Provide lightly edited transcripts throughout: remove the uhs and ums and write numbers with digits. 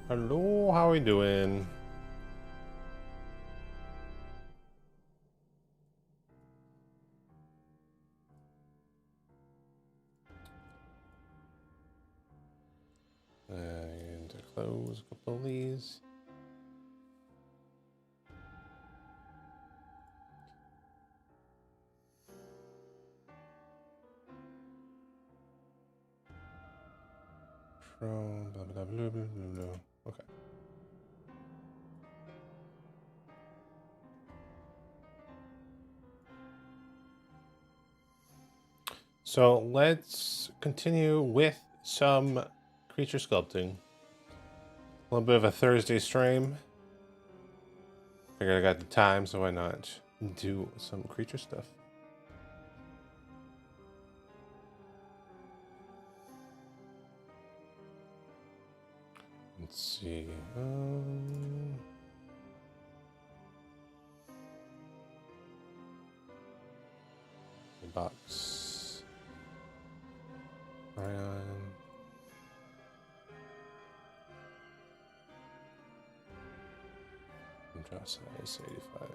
Hello, how are we doing? And close a couple of these. From blah blah blah blah blah blah. Okay. So let's continue with some creature sculpting. A little bit of a Thursday stream. Figured I got the time, so why not do some creature stuff? Let's see. The box. Ryan. Draw size 85.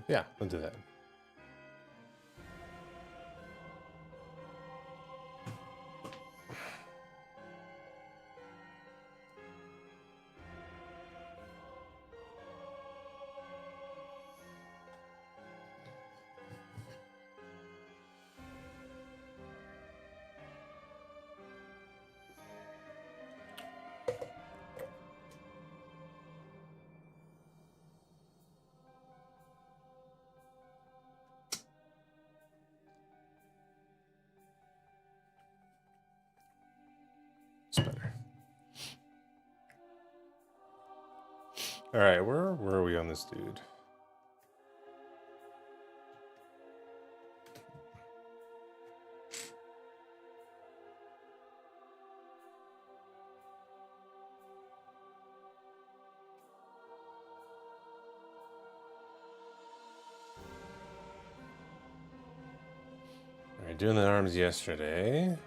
Yeah, we'll do that. It's better. All right, where are we on this dude? All right, doing the arms yesterday.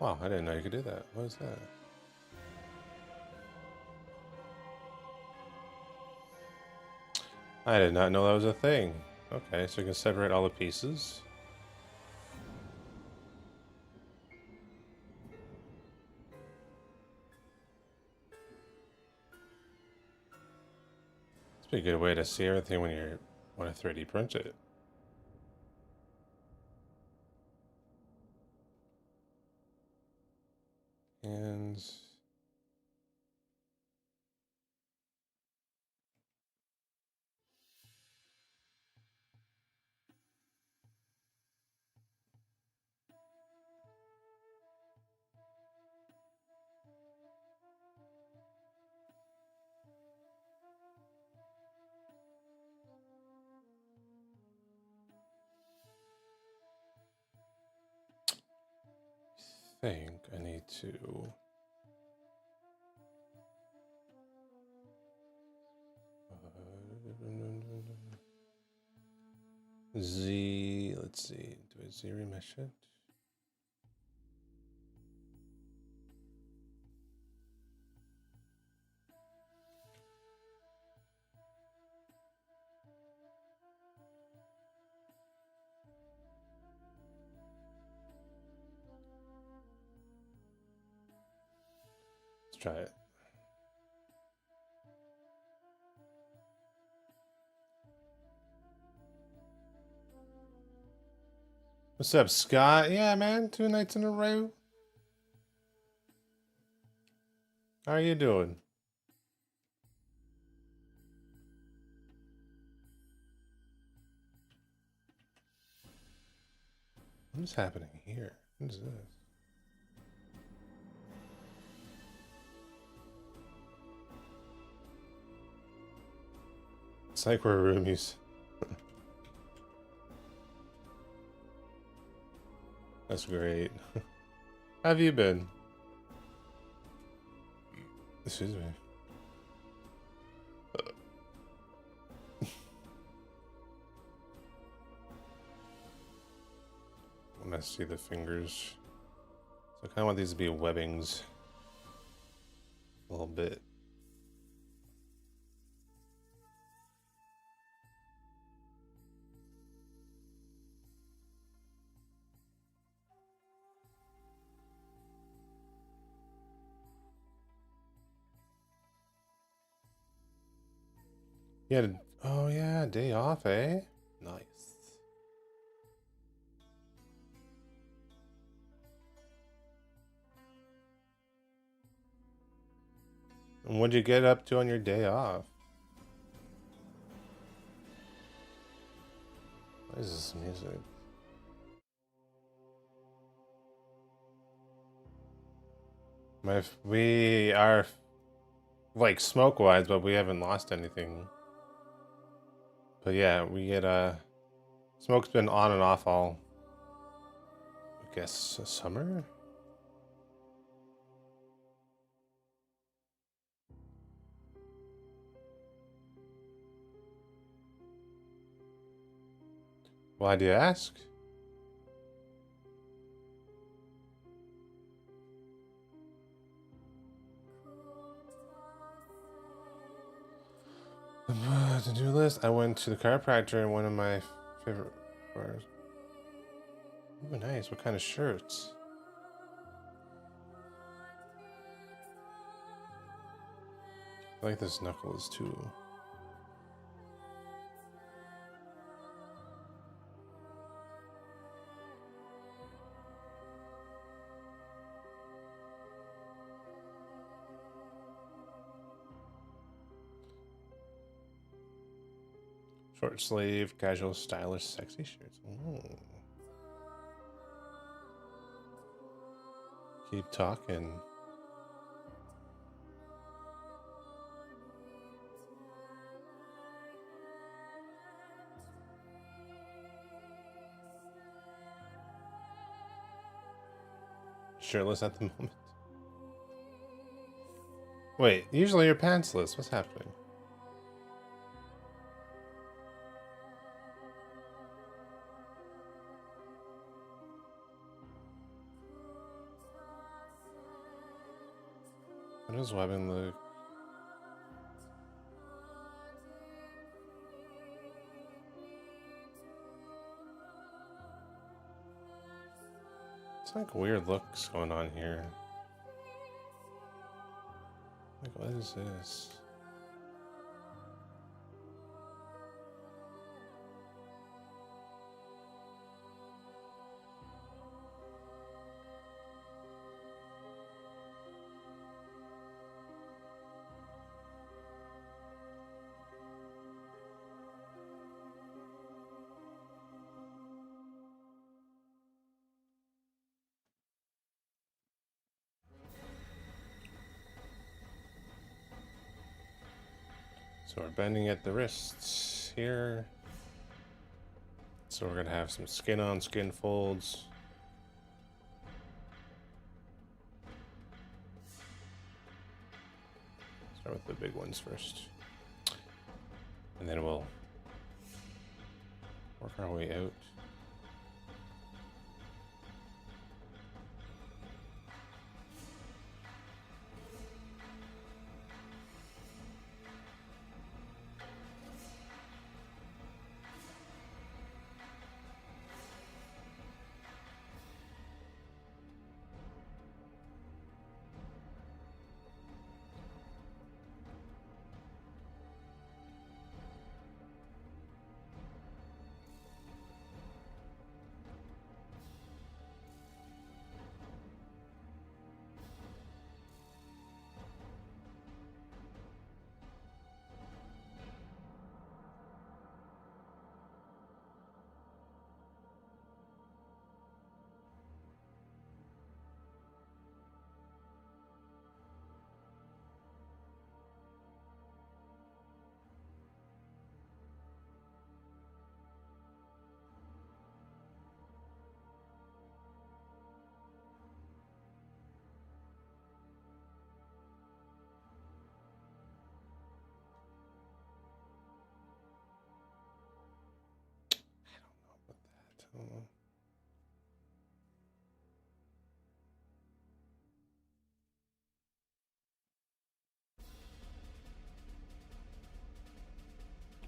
Wow, I didn't know you could do that. What is that? I did not know that was a thing. Okay, so you can separate all the pieces. It's a good way to see everything when you want to 3D print it. And I think I need to Z, let's see, do I Z remesh it? Let's try it. What's up, Scott? Yeah, man, 2 nights in a row. How are you doing? What is happening here? What is this? It's like we're roomies. That's great. How have you been? Excuse me. when I see the fingers. So I kind of want these to be webbings a little bit. Yeah. Oh yeah, day off, eh? Nice. And what'd you get up to on your day off? What is this music? We are like smoke wise, but we haven't lost anything. But yeah, we get smoke's been on and off all, I guess, summer. Why do you ask? To-do list. I went to the chiropractor in one of my favorite bars. Ooh, nice. What kind of shirts? I like this knuckles too. Short sleeve, casual, stylish, sexy shirts. Ooh. Keep talking. Shirtless at the moment. Wait, usually you're pantsless. What's happening? How does webbing look? It's like weird looks going on here. Like, what is this? So we're bending at the wrists here. So we're gonna have some skin on skin folds. Start with the big ones first. And then we'll work our way out.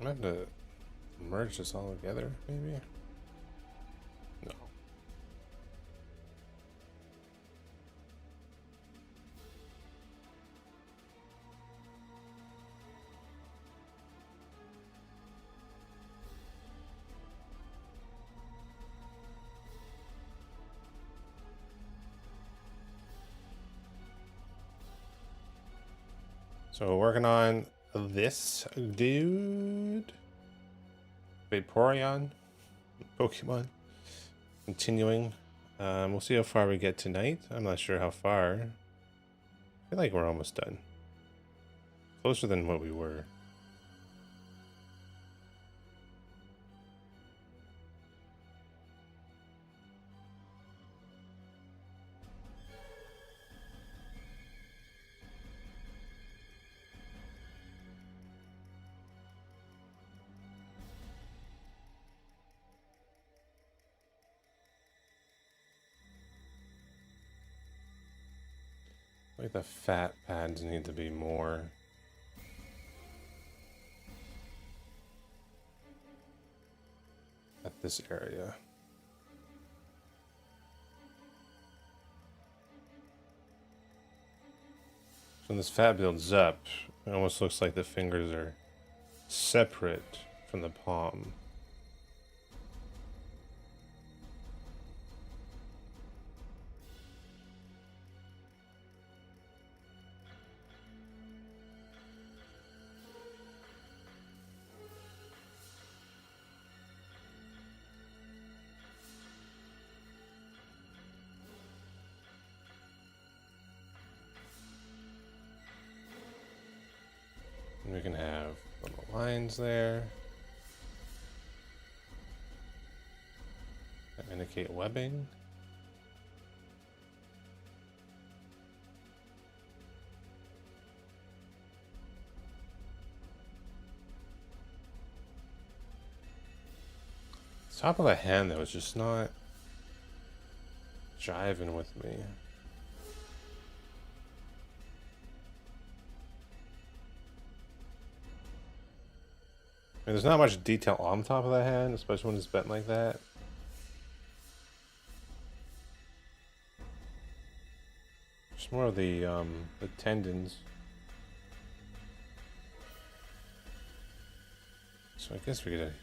I'm gonna have to merge this all together, maybe? No. So we're working on this dude. Vaporeon. Pokemon. Continuing. We'll see how far we get tonight. I'm not sure how far. I feel like we're almost done. Closer than what we were. Like the fat pads need to be more. At this area. So when this fat builds up, it almost looks like the fingers are separate from the palm. We can have little lines there that indicate webbing. The top of the hand, though, is just not jiving with me. I mean, there's not much detail on the top of the hand, especially when it's bent like that. Just more of the tendons. So I guess we could.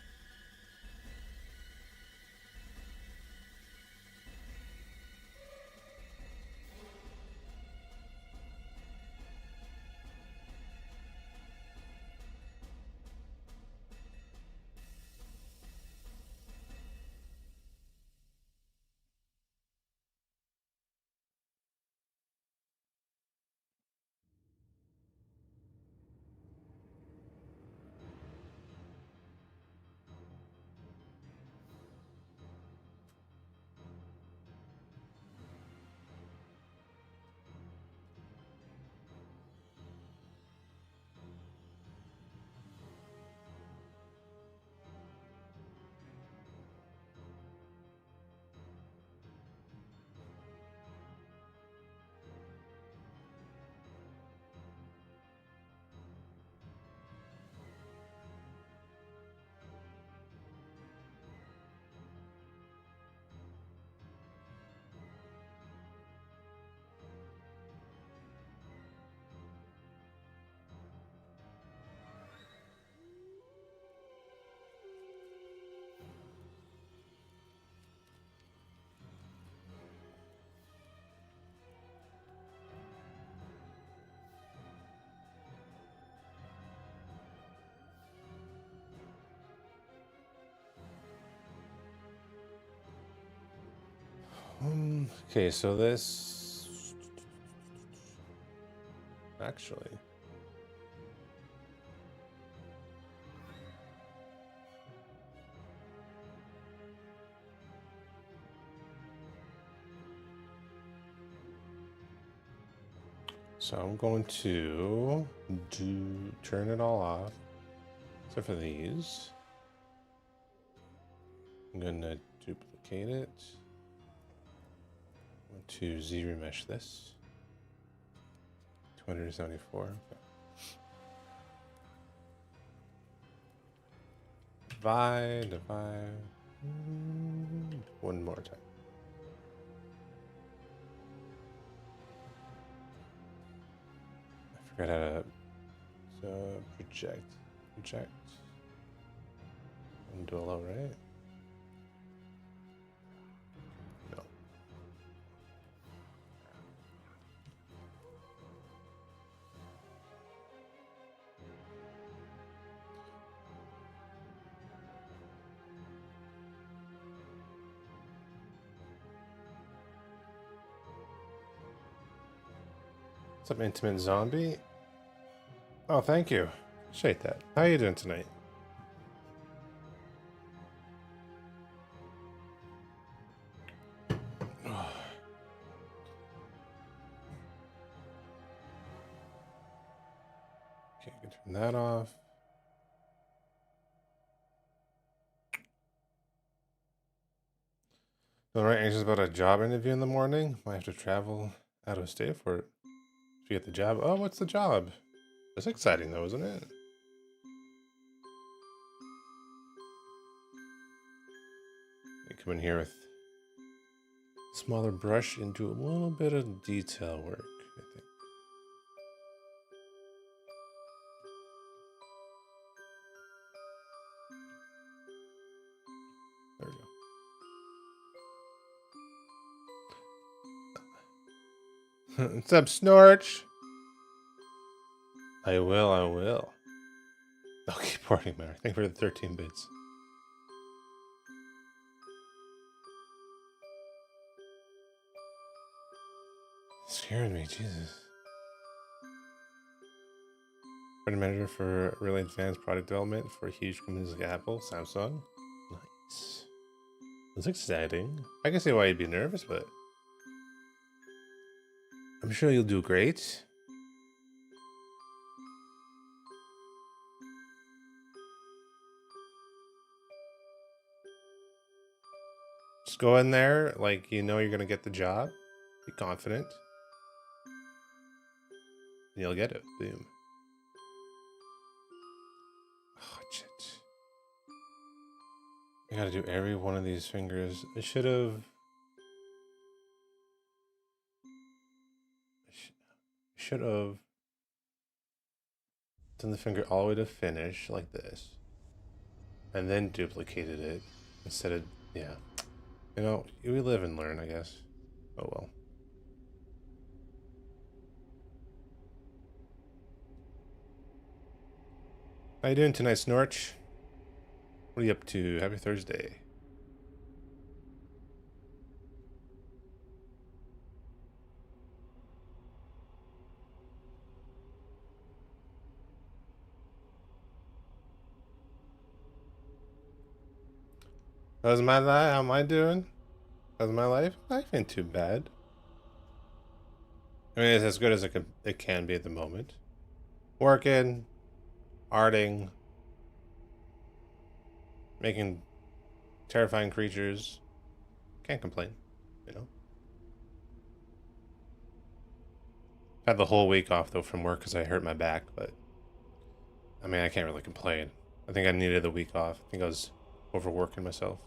Okay, so this actually. So I'm going to turn it all off, except for these. I'm gonna duplicate it. I want to Z-remesh this. 274. Okay. divide. One more time. I forgot how to project. And duolo, right? No. What's up, Intimate Zombie? Oh, thank you. Appreciate that. How are you doing tonight? Okay, I can turn that off. All right, anxious about a job interview in the morning. Might have to travel out of state for it. If you get the job. Oh, what's the job? That's exciting though, isn't it? You come in here with smaller brush into a little bit of detail work, I think. There we go. What's up, Snorch? I will. Okay, porting matter. Thank you for the 13 bits. Scared me, Jesus. Product manager for really advanced product development for huge companies like Apple, Samsung. Nice. That's exciting. I can see why you'd be nervous, but I'm sure you'll do great. Just go in there like you know you're gonna get the job. Be confident. And you'll get it. Boom. Oh, shit. I gotta do every one of these fingers. I should have done the finger all the way to finish like this. And then duplicated it instead of, yeah. You know, we live and learn, I guess. Oh well. How you doing tonight, Snorch? What are you up to? Happy Thursday. How's my life? How am I doing? How's my life? Life ain't too bad. I mean, it's as good as it can be at the moment. Working, arting, making terrifying creatures. Can't complain, you know? Had the whole week off, though, from work because I hurt my back, but... I mean, I can't really complain. I think I needed the week off. I think I was overworking myself.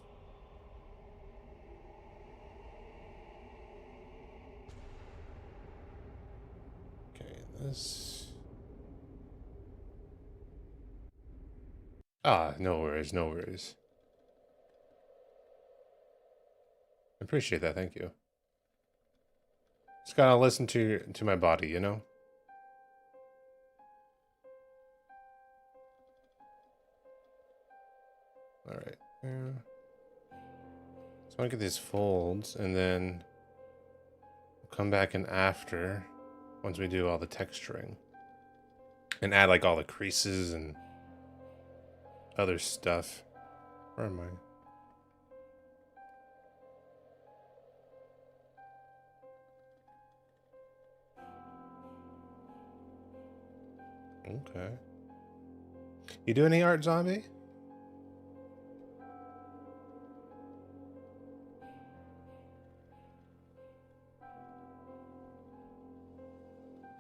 Okay, this... Ah, no worries, no worries. I appreciate that, thank you. Just gotta listen to my body, you know? Alright. Yeah. So I want to get these folds, and then we'll come back in after, once we do all the texturing. And add like all the creases and other stuff. Where am I? Okay. You do any art, Zombie?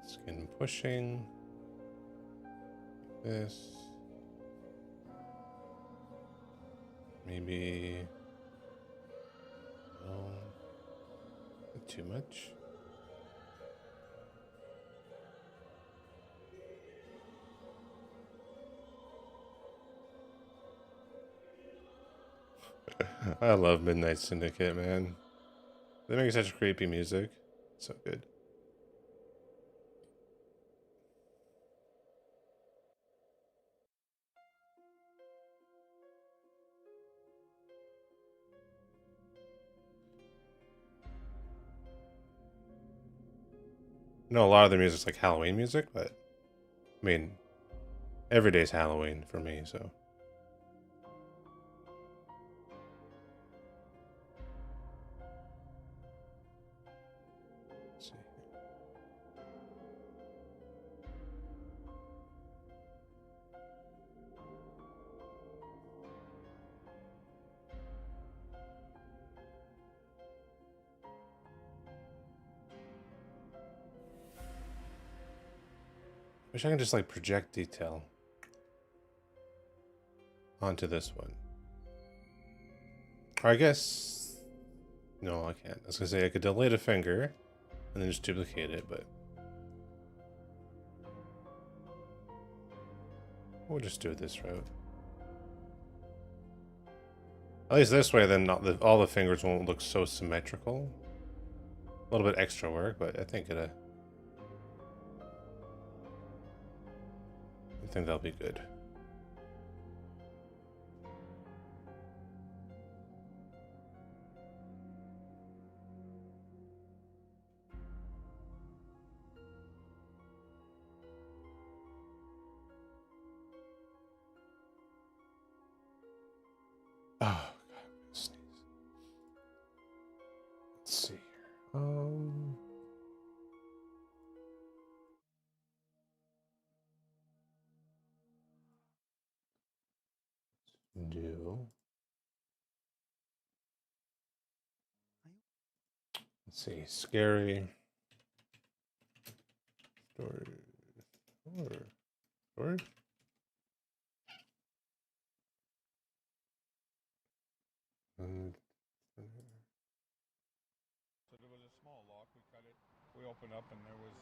Skin pushing. This. Maybe... Oh, not too much. I love Midnight Syndicate, man. They make such creepy music. So good. I know a lot of the music's like Halloween music, but I mean, every day's Halloween for me, so. Let's see. Wish I could just like project detail onto this one. Or I guess, no, I can't. I was gonna say I could delete a finger and then just duplicate it, but we'll just do it this route. At least this way, then all the fingers won't look so symmetrical. A little bit extra work, but I think I think that'll be good. Oh, God, sneeze. Let's see here. Do. Let's see. Scary. Story. Story. So there was a small lock. We cut it. We opened up, and there was.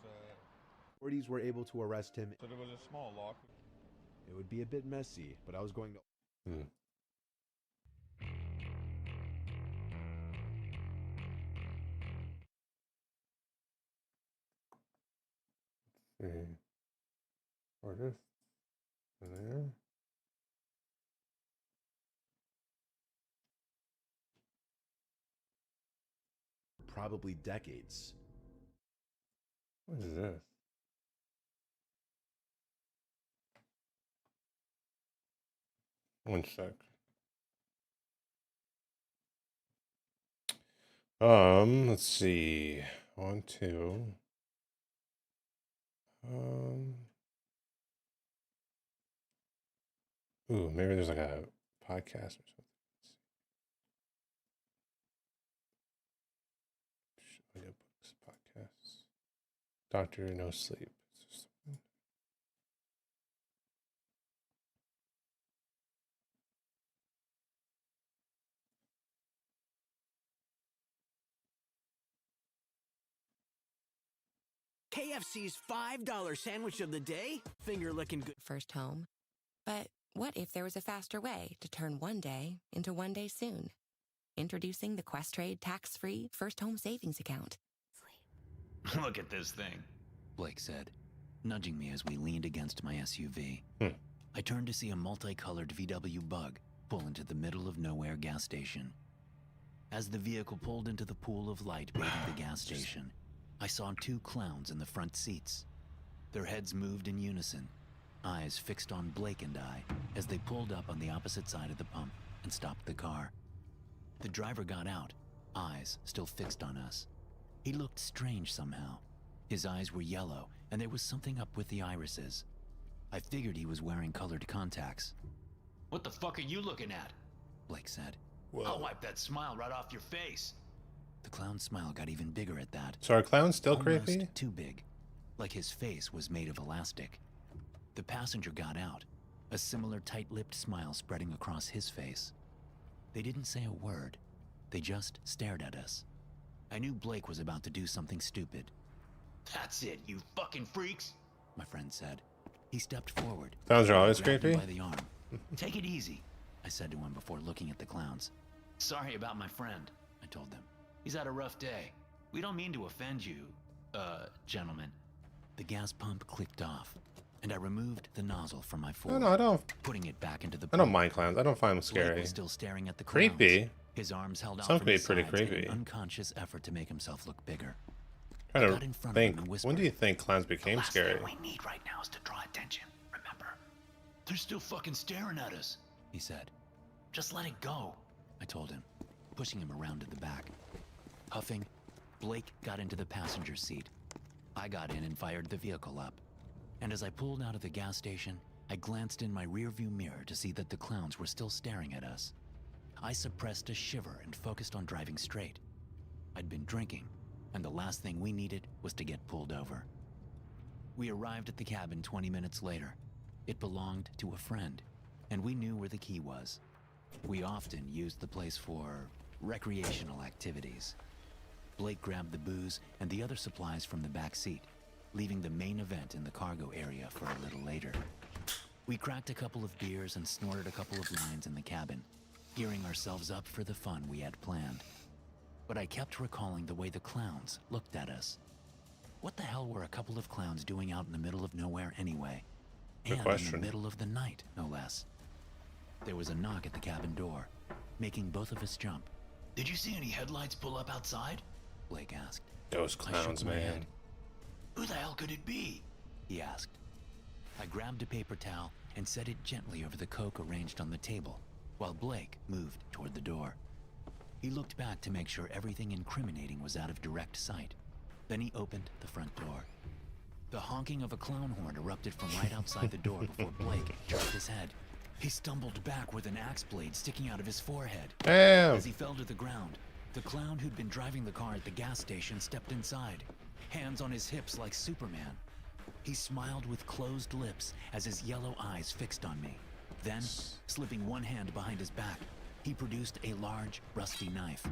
Authorities were able to arrest him. So there was a small lock. It would be a bit messy, but I was going to. Artist. There. Probably decades. What is this? One sec. Let's see. 1, 2. Ooh, maybe there's like a podcast or something. Audiobooks, podcasts. Doctor No Sleep. KFC's $5 sandwich of the day? Finger looking good. First home. But what if there was a faster way to turn one day into one day soon? Introducing the Questrade tax-free first home savings account. Look at this thing, Blake said, nudging me as we leaned against my SUV. I turned to see a multicolored VW Bug pull into the middle of nowhere gas station. As the vehicle pulled into the pool of light bathing the gas station, I saw two clowns in the front seats. Their heads moved in unison, eyes fixed on Blake and I as they pulled up on the opposite side of the pump and stopped the car. The driver got out, eyes still fixed on us. He looked strange somehow. His eyes were yellow, and there was something up with the irises. I figured he was wearing colored contacts. What the fuck are you looking at? Blake said. Whoa. I'll wipe that smile right off your face. The clown's smile got even bigger at that. So are clowns still Almost creepy? too big, like his face was made of elastic. The passenger got out, a similar tight-lipped smile spreading across his face. They didn't say a word. They just stared at us. I knew Blake was about to do something stupid. "That's it, you fucking freaks," my friend said. He stepped forward. Clowns are always grabbed him creepy. by the arm. "Take it easy," I said to him before looking at the clowns. "Sorry about my friend," I told them. "He's had a rough day. We don't mean to offend you, gentlemen." The gas pump clicked off, and I removed the nozzle from my Ford, No, I don't. putting it back into the I don't pump. mind clowns. I don't find them Blake scary. was still staring at the clowns. Creepy. His arms held out Some from can be his pretty sides in creepy. an unconscious effort to make himself look bigger. Trying got in to front of him think. and When whispered, do you think clowns became "The last scary? thing we need right now is to draw attention, remember? They're still fucking staring at us," he said. "Just let it go," I told him, pushing him around to the back. Huffing, Blake got into the passenger seat. I got in and fired the vehicle up. And as I pulled out of the gas station, I glanced in my rearview mirror to see that the clowns were still staring at us. I suppressed a shiver and focused on driving straight. I'd been drinking, and the last thing we needed was to get pulled over. We arrived at the cabin 20 minutes later. It belonged to a friend, and we knew where the key was. We often used the place for recreational activities. Blake grabbed the booze and the other supplies from the back seat, leaving the main event in the cargo area for a little later. We cracked a couple of beers and snorted a couple of lines in the cabin, gearing ourselves up for the fun we had planned. But I kept recalling the way the clowns looked at us. What the hell were a couple of clowns doing out in the middle of nowhere anyway? Good And question. in the middle of the night, no less. There was a knock at the cabin door, making both of us jump. "Did you see any headlights pull up outside?" Blake asked. Those I shook clowns, my man. head. "Who the hell could it be?" he asked. I grabbed a paper towel and set it gently over the Coke arranged on the table, while Blake moved toward the door. He looked back to make sure everything incriminating was out of direct sight. Then he opened the front door. The honking of a clown horn erupted from right outside the door before Blake jerked his head. He stumbled back with an axe blade sticking out of his forehead. Damn. As he fell to the ground, the clown who'd been driving the car at the gas station stepped inside, hands on his hips like Superman. He smiled with closed lips as his yellow eyes fixed on me. Then, slipping one hand behind his back, he produced a large, rusty knife.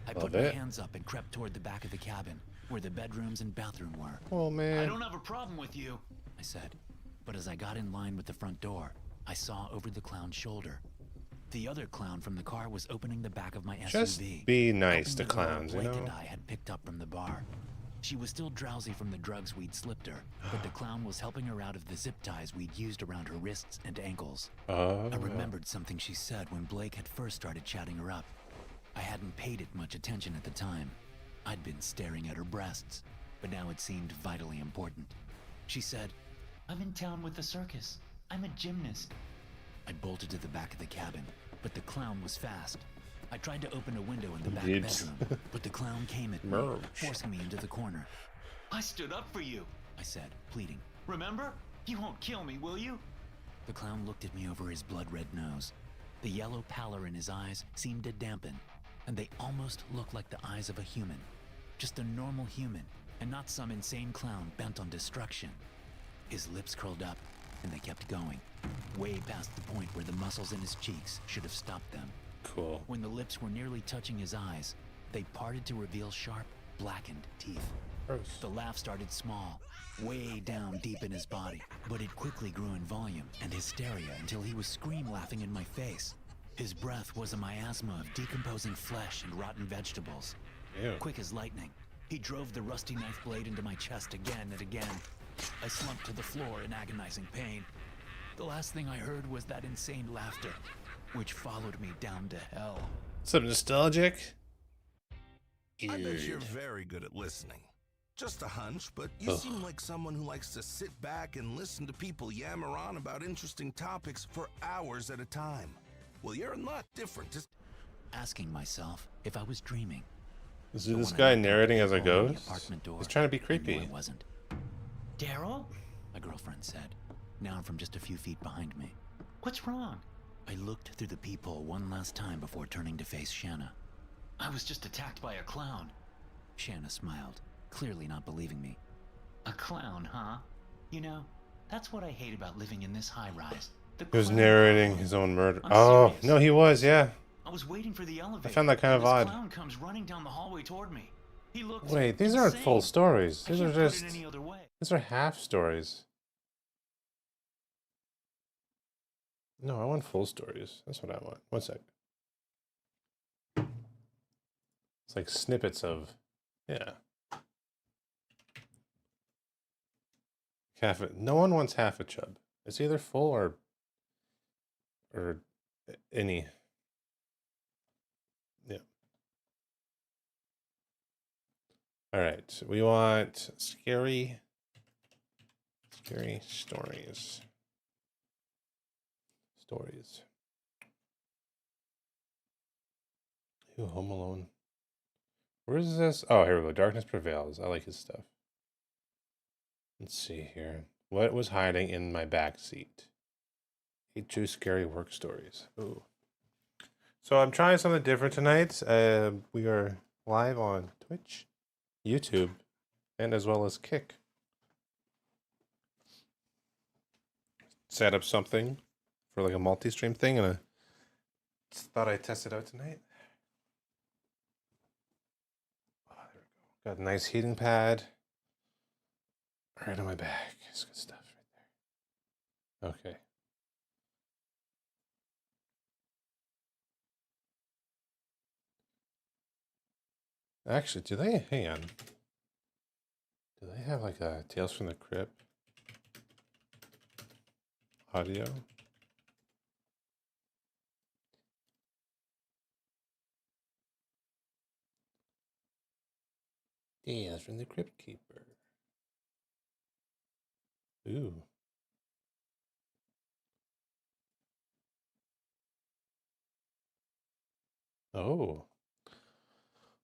I put my hands up and crept toward the back of the cabin, where the bedrooms and bathroom were. Oh, "I man. don't have a problem with you," I said. But as I got in line with the front door, I saw over the clown's shoulder. The other clown from the car was opening the back of my Just SUV. be nice helping to the girl clowns, you Blake know? and I had picked up from the bar. She was still drowsy from the drugs we'd slipped her, but the clown was helping her out of the zip ties we'd used around her wrists and ankles. Oh. I remembered something she said when Blake had first started chatting her up. I hadn't paid it much attention at the time. I'd been staring at her breasts, but now it seemed vitally important. She said, "I'm in town with the circus. I'm a gymnast." I bolted to the back of the cabin, but the clown was fast. I tried to open a window in the back Jeeps. bedroom, but the clown came at me, Merch. forcing me into the corner. "I stood up for you," I said, pleading. "Remember? You won't kill me, will you?" The clown looked at me over his blood-red nose. The yellow pallor in his eyes seemed to dampen, and they almost looked like the eyes of a human. Just a normal human, and not some insane clown bent on destruction. His lips curled up, and they kept going, way past the point where the muscles in his cheeks should have stopped them. Cool. When the lips were nearly touching his eyes, they parted to reveal sharp, blackened teeth. Gross. The laugh started small, way down deep in his body, but it quickly grew in volume and hysteria until he was scream-laughing in my face. His breath was a miasma of decomposing flesh and rotten vegetables. Ew. Quick as lightning, he drove the rusty knife blade into my chest again and again. I slumped to the floor in agonizing pain. The last thing I heard was that insane laughter, which followed me down to hell. Some nostalgic? I bet you're Dude. very good at listening. Just a hunch, but you seem like someone who likes to sit back and listen to people yammer on about interesting topics for hours at a time. Well, you're not different. Just Asking myself if I was dreaming. Is So this when I guy looked up narrating at as the a phone on the ghost? apartment door, He's trying to be I knew creepy. I wasn't. "Daryl?" my girlfriend said, now from just a few feet behind me. "What's wrong?" I looked through the peephole one last time before turning to face Shanna. "I was just attacked by a clown." Shanna smiled, clearly not believing me. "A clown, huh? You know, that's what I hate about living in this high-rise. He was narrating his own murder. I'm Oh, serious. no, he was, yeah. I was waiting for the elevator. I found that kind of and this odd. clown comes running down the hallway toward me. He looks Wait, these aren't full insane. stories. I These are can't put it just... any other way. These are half stories. No, I want full stories. That's what I want. One sec. It's like snippets of... Yeah. No one wants half a chub. It's either full or any. Yeah. All right. We want scary stories. Ooh, Home Alone. Where is this? Oh, here we go. Darkness Prevails. I like his stuff. Let's see here. What was hiding in my back seat? 8 true scary work stories. Ooh. So I'm trying something different tonight. We are live on Twitch, YouTube, and as well as Kick. Set up something for like a multi-stream thing, and I just thought I'd test it out tonight. Oh, there we go. Got a nice heating pad right on my back. It's good stuff right there. Okay. Actually, hang on. Do they have like a Tales from the Crypt audio? Tales from the Crypt Keeper. Ooh. Oh.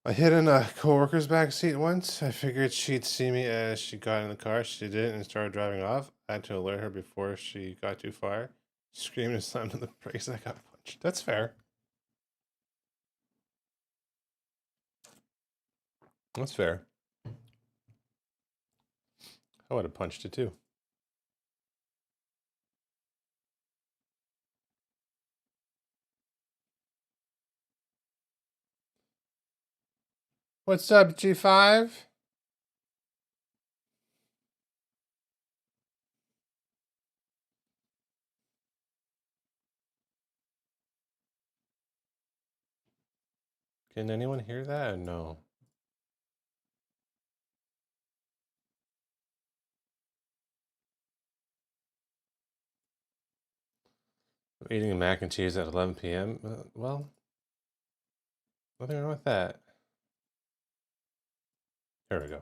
I hid in a coworker's back seat once. I figured she'd see me as she got in the car. She didn't and started driving off. I had to alert her before she got too far. She screamed and slammed on the brakes. I got punched. That's fair. That's fair. I would have punched it too. What's up, G5? Can anyone hear that or no? I'm eating a mac and cheese at 11 p.m. Well, nothing wrong with that. There we go.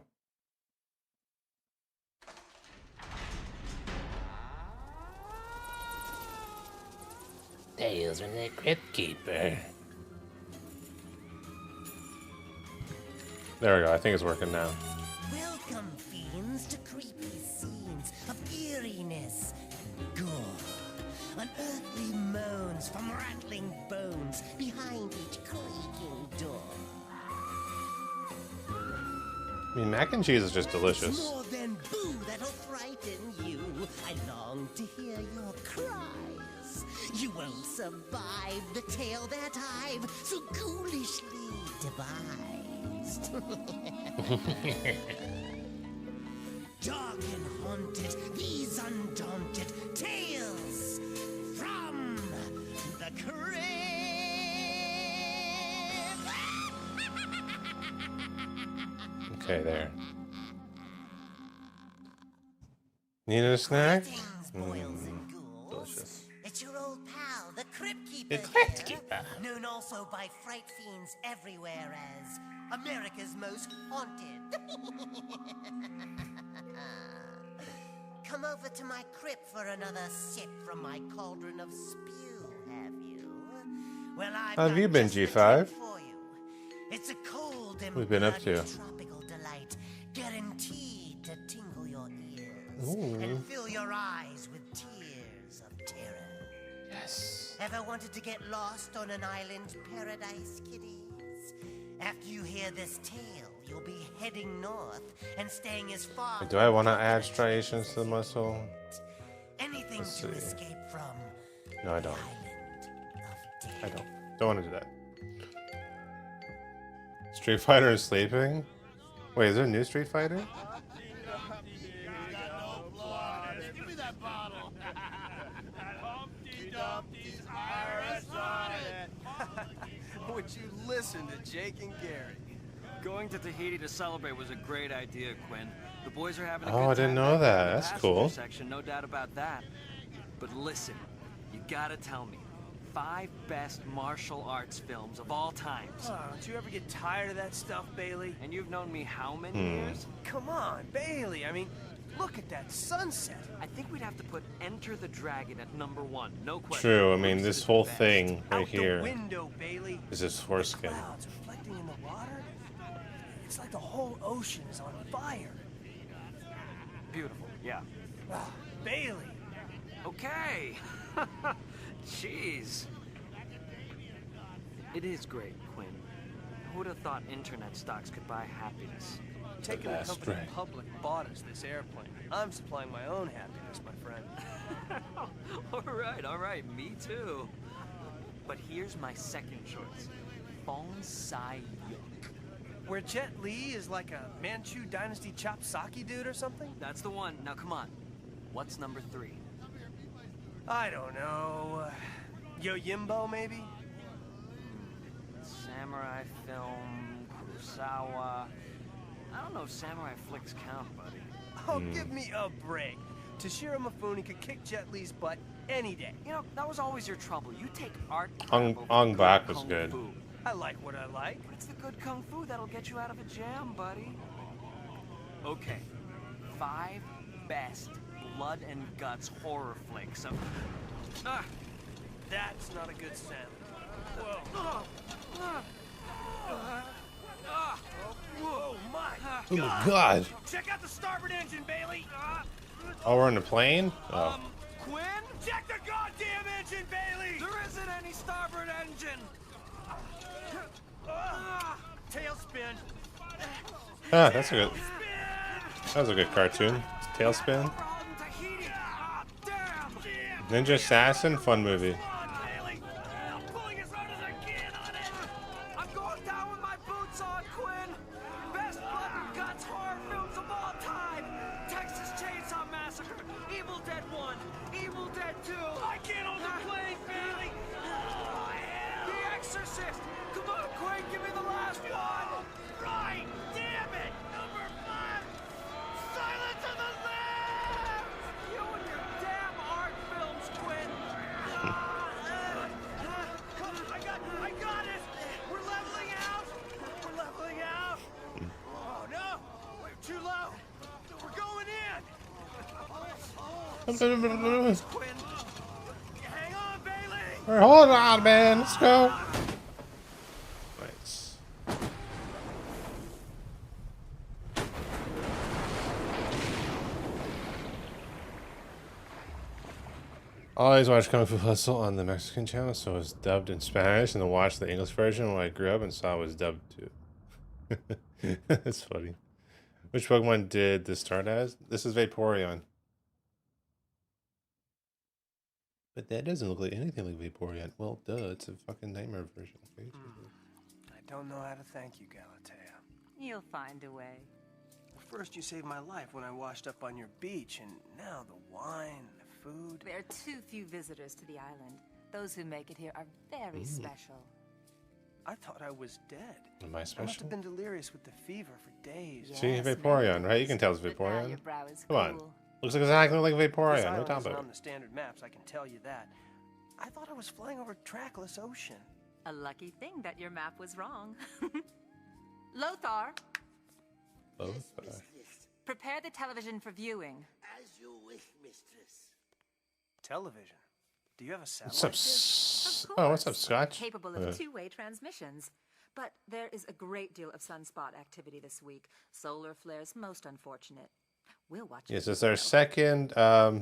Tales from the Crypt Keeper. There we go. I think it's working now. Welcome, fiends, to creepy scenes of eeriness and gore. Unearthly moans from rattling bones behind each creaking door. I mean, mac and cheese is just delicious. It's more than boo that'll frighten you. I long to hear your cries. You won't survive the tale that I've so ghoulishly devised. Dark and haunted, these undaunted tales from the crypt. Okay, there. Need a snack? Greetings, boils and ghouls. Delicious. It's your old pal, the Crypt Keeper. The Crypt here, Keeper. known also by fright fiends everywhere as America's most haunted. Come over to my crypt for another sip from my cauldron of spew, have you? Well, I've How have got you been, just the G5? drink for you. It's a cold and We've been up bloody to? tropical delight, guaranteed to tingle your ears Ooh. and fill your eyes with tears of terror. Yes. Ever wanted to get lost on an island paradise, kiddies? After you hear this tale, you'll be heading north and staying as far. Do I want to add striations to the muscle? Anything Let's to see. escape from No, I don't. the island of I death. don't. Don't want to do that. Street Fighter is sleeping? Wait, is there a new Street Fighter? Give me that bottle. Humpty Dumpty's Iris on it. Would you listen to Jake and Gary? Going to Tahiti to celebrate was a great idea, Quinn. The boys are having a Oh, good I didn't time know back there in that. the That's passenger cool. Section, no doubt about that. But listen, you gotta tell me, 5 best martial arts films of all times. Oh, don't you ever get tired of that stuff, Bailey? And you've known me how many years? Come on, Bailey. I mean, look at that sunset. I think we'd have to put Enter the Dragon at #1, no question. True, I mean, Bruce this is whole the best. thing right Out here the window, Bailey. is his foreskin. Clouds reflecting in the water. It's like the whole ocean is on fire. Beautiful, yeah. Ah, Bailey. Okay. Jeez. It is great, Quinn. Who would have thought internet stocks could buy happiness? Taking the best, company right. public bought us this airplane. I'm supplying my own happiness, my friend. All right, me too. But here's my second choice. Fong Sai Yuk. Where Jet Li is like a Manchu Dynasty chop sake dude or something? That's the one. Now come on. What's #3? I don't know. Yojimbo, maybe? Samurai film, Kurosawa. I don't know if samurai flicks count, buddy. Oh, give me a break. Toshiro Mifune could kick Jet Li's butt any day. You know, that was always your trouble. You take art. Ong Bak was good. Fu. I like what I like. It's the good kung fu that'll get you out of a jam, buddy. Okay, 5 best blood and guts horror flicks of... That's not a good sound. Whoa, my Oh my god! Check out the starboard engine, Bailey! Oh, we're in the plane? Oh. Quinn? Check the goddamn engine, Bailey! There isn't any starboard engine! Tailspin! Ah, that's a good... That was a good cartoon. Tailspin. Ninja Assassin, fun movie. I'm going down with my boots on, Quinn! Best blood and guts horror films of all time! Texas Chainsaw Massacre, Evil Dead 1, Evil Dead 2... I can't hold the plane, Bailey! The Exorcist! Come on, Quinn, give me the last one! Right! Damn it! Number 5! Silence of the Lambs! You and your damn art films, Quinn! I got it! We're leveling out! We're leveling out! Oh no! We're too low! We're going in! Quinn! Hang on, Bailey! Hold on, man. Let's go. Nice. I always watch Kung Fu Hustle on the Mexican channel, so it's dubbed in Spanish, and then watch the English version when I grew up and saw it was dubbed too. That's funny. Which Pokemon did this start as? This is Vaporeon. But that doesn't look like anything like Vaporeon. Well, duh, it's a fucking nightmare version. I don't know how to thank you, Galatea. You'll find a way. First you saved my life when I washed up on your beach, and now the wine, the food. There are too few visitors to the island. Those who make it here are very special. I thought I was dead. Am I I must special? have been delirious with the fever for days. See, Yes, Vaporeon, maybe. right? You can tell it's But now your Vaporeon. brow is Come on. cool. Looks like exactly like This Vaporeon. What are you island talking isn't about? on the standard maps, I can tell you that. I thought I was flying over trackless ocean. A lucky thing that your map was wrong. Lothar, Both? prepare the television for viewing. As you wish, mistress. Television. Do you have a satellite What's up? dish? Of Oh, what's up, course, Scotch? Capable of two-way transmissions. But there is a great deal of sunspot activity this week. Solar flares most unfortunate. We'll watch. Yes, it it's our tomorrow. second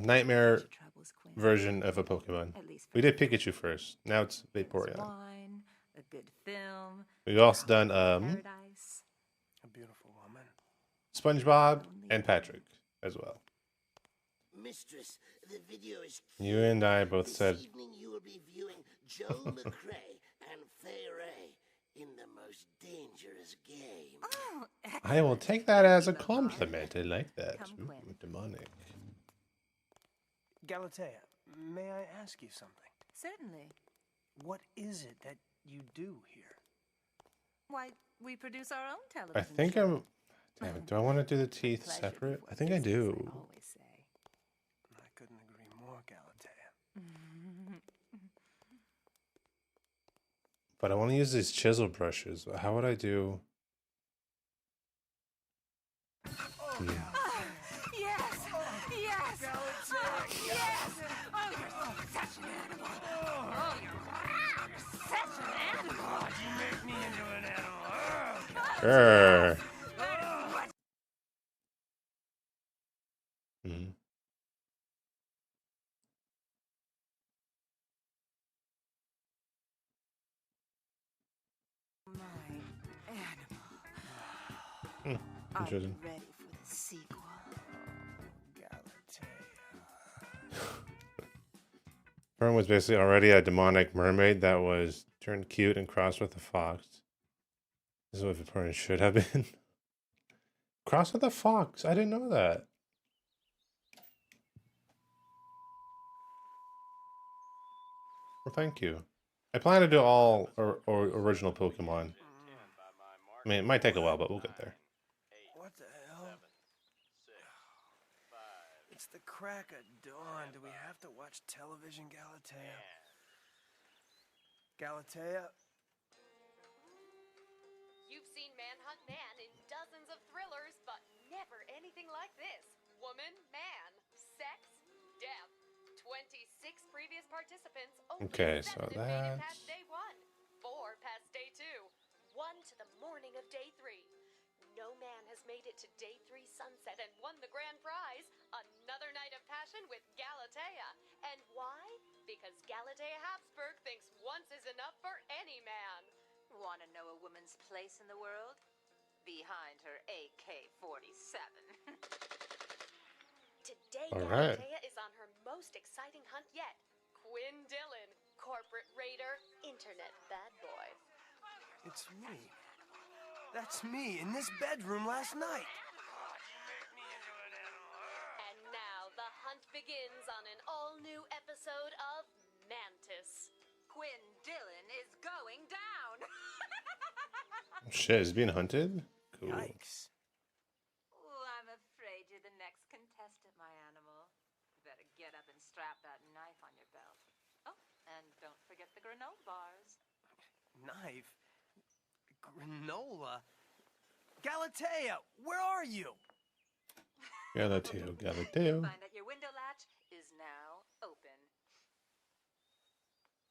nightmare Your troubles, Quinn. version of a Pokemon. At least We did Pikachu first. Now it's Vaporeon. wine, a good film, We've also done paradise. A beautiful woman. SpongeBob and Patrick as well. Mistress, the video is You and I both This said evening you will be viewing Joel McRae and Fay Ray in the most most dangerous game. Oh, I will take that as a compliment. I like that. Come, Quinn. Demonic. Galatea, may I ask you something? Certainly. What is it that you do here? Why, we produce our own I television think show. I'm. Damn it. Do I want to do the teeth Pleasure separate? before I think I business, do. I always say. I couldn't agree more, Galatea. But I want to use these chisel brushes. How would I do? Hmm. Yes! Yes! Yes! Oh, you're such an animal! Oh, you're such an animal! You make me into an animal! Grr. Hmm. My animal. Hmm. Are you Interesting. ready for the sequel? Fern was basically already a demonic mermaid that was turned cute and crossed with a fox. This is what Fern should have been. Crossed with a fox. I didn't know that. Well, thank you. I plan to do all or original Pokemon. I mean, it might take a while, but we'll get there. What the hell? It's the crack of dawn. Do we have to watch television, Galatea? Galatea? You've seen Manhunt Man in dozens of thrillers, but never anything like this. Woman, man, sex, death. 26 previous participants. Only Okay, so 7 have made it that's... past day 1. 4 past day 2. 1 to the morning of day 3. No man has made it to day 3 sunset and won the grand prize. Another night of passion with Galatea. And why? Because Galatea Habsburg thinks once is enough for any man. Want to know a woman's place in the world? Behind her AK-47. Today, All right. Galatea is on her most exciting hunt yet. Quinn Dillon, corporate raider, internet bad boy. It's me. That's me in this bedroom last night. And now the hunt begins on an all-new episode of Mantis. Quinn Dillon is going down! Shit, is he being hunted? Cool. Yikes. Oh, I'm afraid you're the next contestant, my animal. Better get up and strap that knife on your belt. Oh, and don't forget the granola bars. Knife? Granola? Galatea, where are you? Galateo, Galateo. Find that your window latch is now open.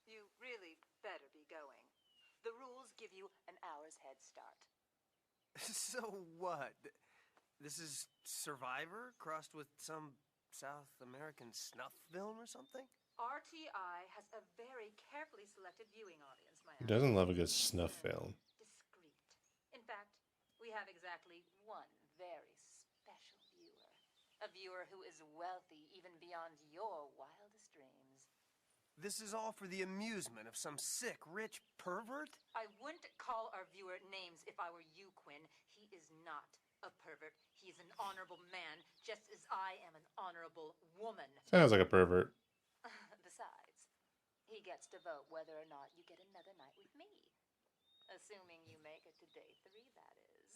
You really better be going. The rules give you an hour's head start. So what? This is Survivor crossed with some South American snuff film or something? RTI has a very carefully selected viewing audience, my Who doesn't love a good snuff film? Discreet. In fact, we have exactly one very special viewer. A viewer who is wealthy even beyond your wildest dreams. This is all for the amusement of some sick, rich pervert? I wouldn't call our viewer names if I were you, Quinn. He is not a pervert. He's an honorable man, just as I am an honorable woman. Sounds like a pervert. Besides, he gets to vote whether or not you get another night with me. Assuming you make it to day 3, that is.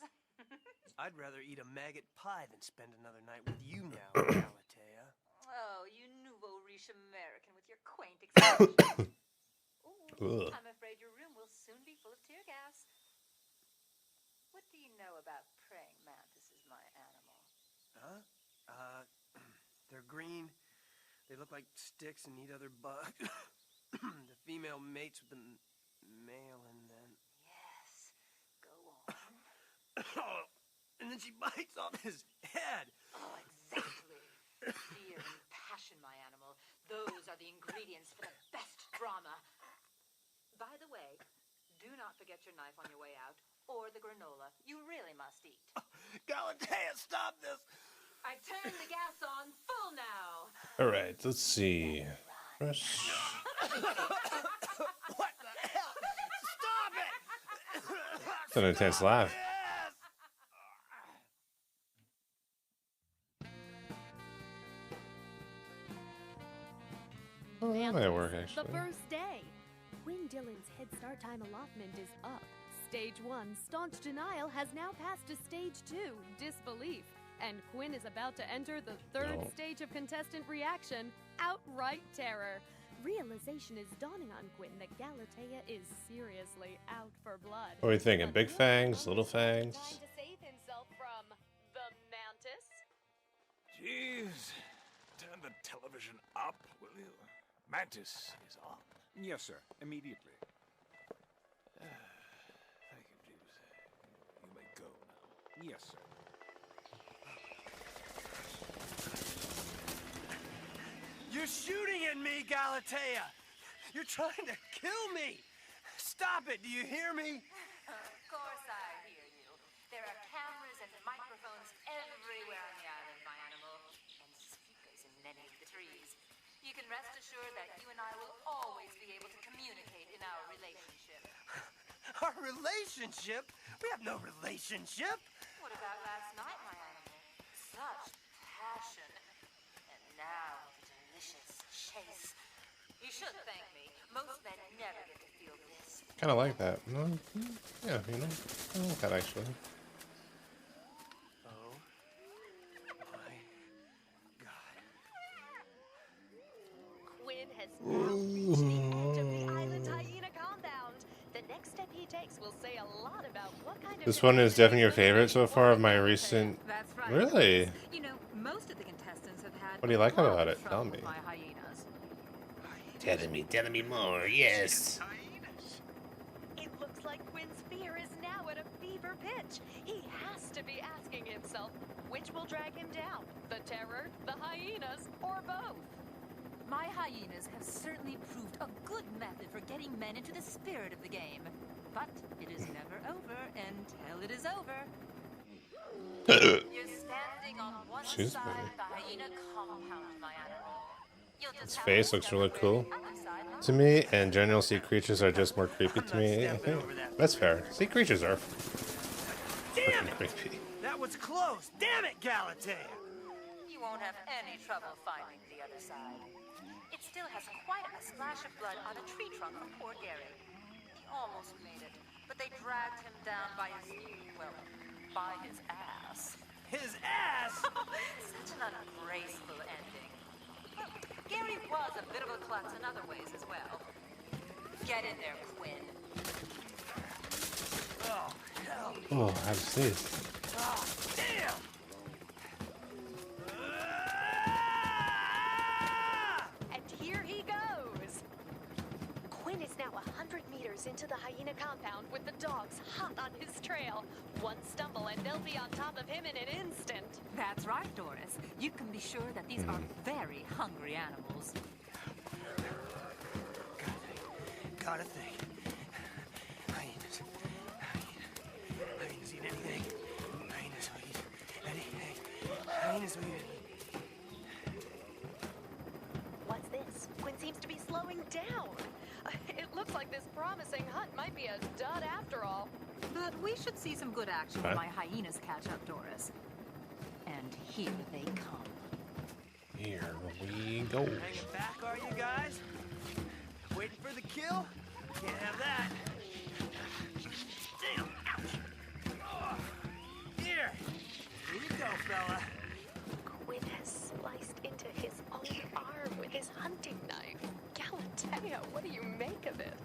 I'd rather eat a maggot pie than spend another night with you now, Galatea. Oh, you nouveau riche American with your quaint expressions. Ooh, I'm afraid your room will soon be full of tear gas. What do you know about praying mantises, my animal? Huh? They're green. They look like sticks and eat other bugs. The female mates with the male and then... Yes, go on. And then she bites off his head. Oh, exactly. Fear and passion, my animal. Those are the ingredients for the best drama. By the way, do not forget your knife on your way out, or the granola. You really must eat. Galatea, stop this! I turned the gas on full now. All right, let's see. Press. What the hell? Stop it! an intense laugh. Oh, that might work actually. The first day. Quinn Dillon's Head Start time allotment is up. Stage 1, Staunch Denial, has now passed to Stage 2, Disbelief. And Quinn is about to enter the third stage of contestant reaction, Outright Terror. Realization is dawning on Quinn that Galatea is seriously out for blood. What are you thinking? Big fangs, little fangs? Trying to save himself from the Mantis. Jeez. Turn the television up, will you? Mantis is on. Yes, sir. Immediately. Thank you, Jeeves. You may go now. Yes, sir. You're shooting at me, Galatea! You're trying to kill me! Stop it, do you hear me? Of course I hear you. There are cameras and microphones everywhere on the island, my animal, and speakers in many of the trees. You can rest assured that you and I will always be able to communicate in our relationship. Our relationship? We have no relationship! What about last night, my animal? Such passion. And now, the delicious chase. You should thank me. Most men never get to feel this. Kind of like that. Yeah, you know, I like that actually. Oh my God. Quinn has now reached the edge of the island hyena compound. The next step he takes will say a lot about what kind of... This one is definitely your favorite so far of my recent... That's right. Really? You know, most of the contestants have had... What do you like about it? Tell me. My hyenas. Telling me more, yes. It looks like Quinn's fear is now at a fever pitch. He has to be asking himself, which will drag him down? The terror, the hyenas, or both? My hyenas have certainly proved a good method for getting men into the spirit of the game. But it is never over until it is over. You're standing on one side of the hyena compound, my animal. His face looks really cool to me, and general sea creatures are just more creepy to me, I think. That's fair. Sea creatures are freaking creepy. That was close! Damn it, Galatea! You won't have any trouble finding the other side. It still has quite a splash of blood on a tree trunk from poor Gary. He almost made it, but they dragged him down by his, well, by his ass. His ass? Such an ungraceful ending. Gary was a bit of a klutz in other ways as well. Get in there, Quinn. Oh, hell. Oh, I have to sneeze. Oh, damn! And here he goes. Quinn is now 100 meters into the hyena compound with the dogs hot on his trail. One stumble and they'll be on top of him in an instant. That's right, Doris. You can be sure that these are very hungry animals. Gotta think. Hyenas. Hyenas eat anything. Hyenas will eat anything. Hyenas will eat anything. What's this? Quinn seems to be slowing down. It looks like this promising hunt might be a dud after all. But we should see some good action when my hyenas catch up, Doris. And here they come. Here we go. Hanging back, are you guys? Waiting for the kill? Can't have that. Damn! Ouch! Oh. Here you go, fella. Quinn has sliced into his own arm with his hunting knife. Galatea, what do you make of it?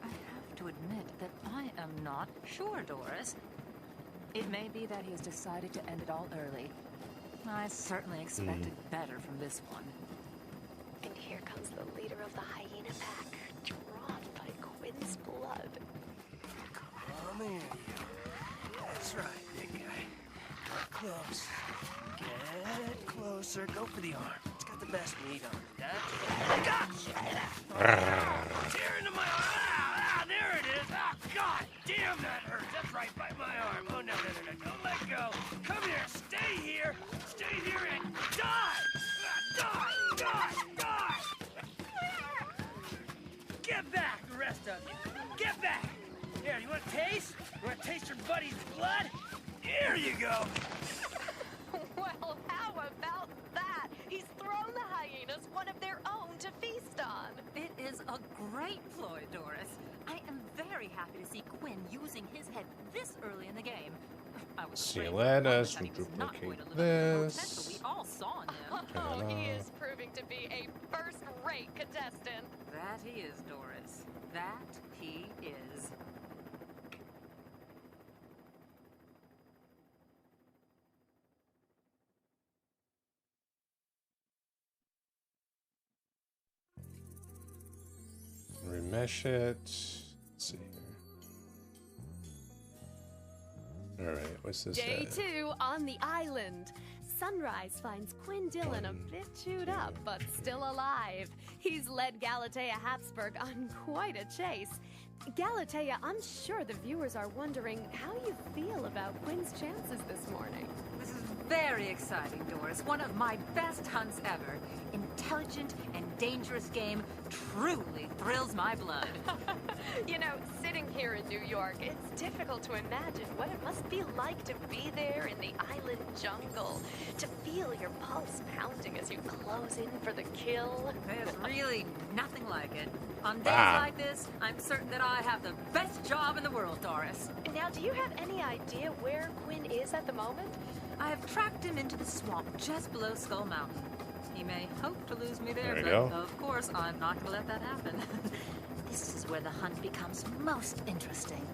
I have to admit that I am not sure, Doris. It may be that he has decided to end it all early. I certainly expected better from this one. And here comes the leader of the hyena pack, drawn by Quinn's blood. Come here, you. That's right, big guy. Get close. Get closer. Go for the arm. It's got the best meat on it. That's tear into my arm. Ah, there it is. Ah, God damn, that hurts. That's right by my arm. Oh, no. Don't let go. Come here. Stay here. Stay here and die. Die. Get back, the rest of you. Get back. Here, you want to taste? You want to taste lad. Here you go. Well, how about that? He's thrown the hyenas one of their own to feast on. It is a great ploy, Doris. I am very happy to see Quinn using his head this early in the game. I was See, afraid let for a moment us that he was not going duplicate to live up to the this. potential we all saw in him. Oh, he is proving to be a first-rate contestant. That he is, Doris. That he is. Remesh it. Let's see here. All right, what's this? Day 2 on the island. Sunrise finds Quinn Dillon a bit chewed up, but still alive. He's led Galatea Habsburg on quite a chase. Galatea, I'm sure the viewers are wondering how you feel about Quinn's chances this morning. This is very exciting, Doris. One of my best hunts ever. Intelligent and dangerous game truly thrills my blood. You know, sitting here in New York, it's difficult to imagine what it must be like to be there in the island jungle, to feel your pulse pounding as you close in for the kill. There's really nothing like it. On days like this, I'm certain that I have the best job in the world, Doris. Now, do you have any idea where Quinn is at the moment? I have tracked him into the swamp just below Skull Mountain. He may hope to lose me there, There you but go. of course I'm not going to let that happen. This is where the hunt becomes most interesting.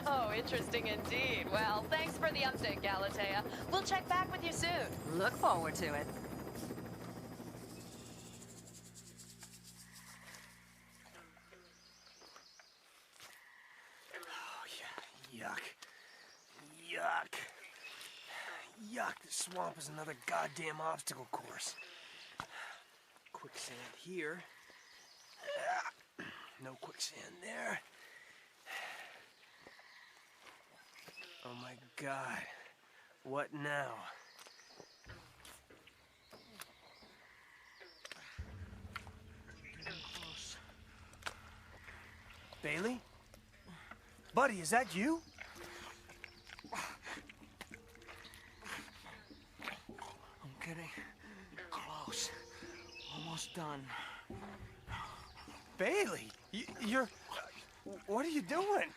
Oh, interesting indeed. Well, thanks for the update, Galatea. We'll check back with you soon. Look forward to it. Oh, yeah. Yuck. Yuck. Yuck, the swamp is another goddamn obstacle course. Quicksand here. No quicksand there. Oh my god. What now? Getting close. Bailey? Buddy, is that you? I'm getting close. Almost done. Bailey, you're... What are you doing?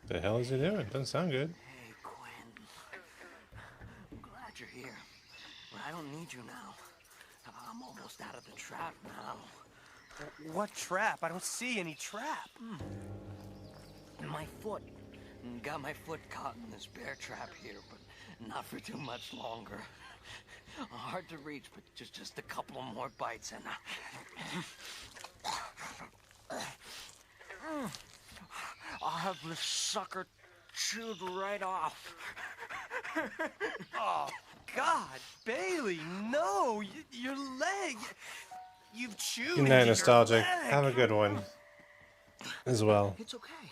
The hell is he doing? Doesn't sound good. Hey, Quinn. I'm glad you're here. But I don't need you now. I'm almost out of the trap now. What trap? I don't see any trap. My foot. Got my foot caught in this bear trap here, but not for too much longer. Hard to reach, but just a couple of more bites and I'll have this sucker chewed right off. Oh, God, Bailey, no, your leg. You've chewed Good into night, your nostalgic. leg. Have a good one as well. It's okay.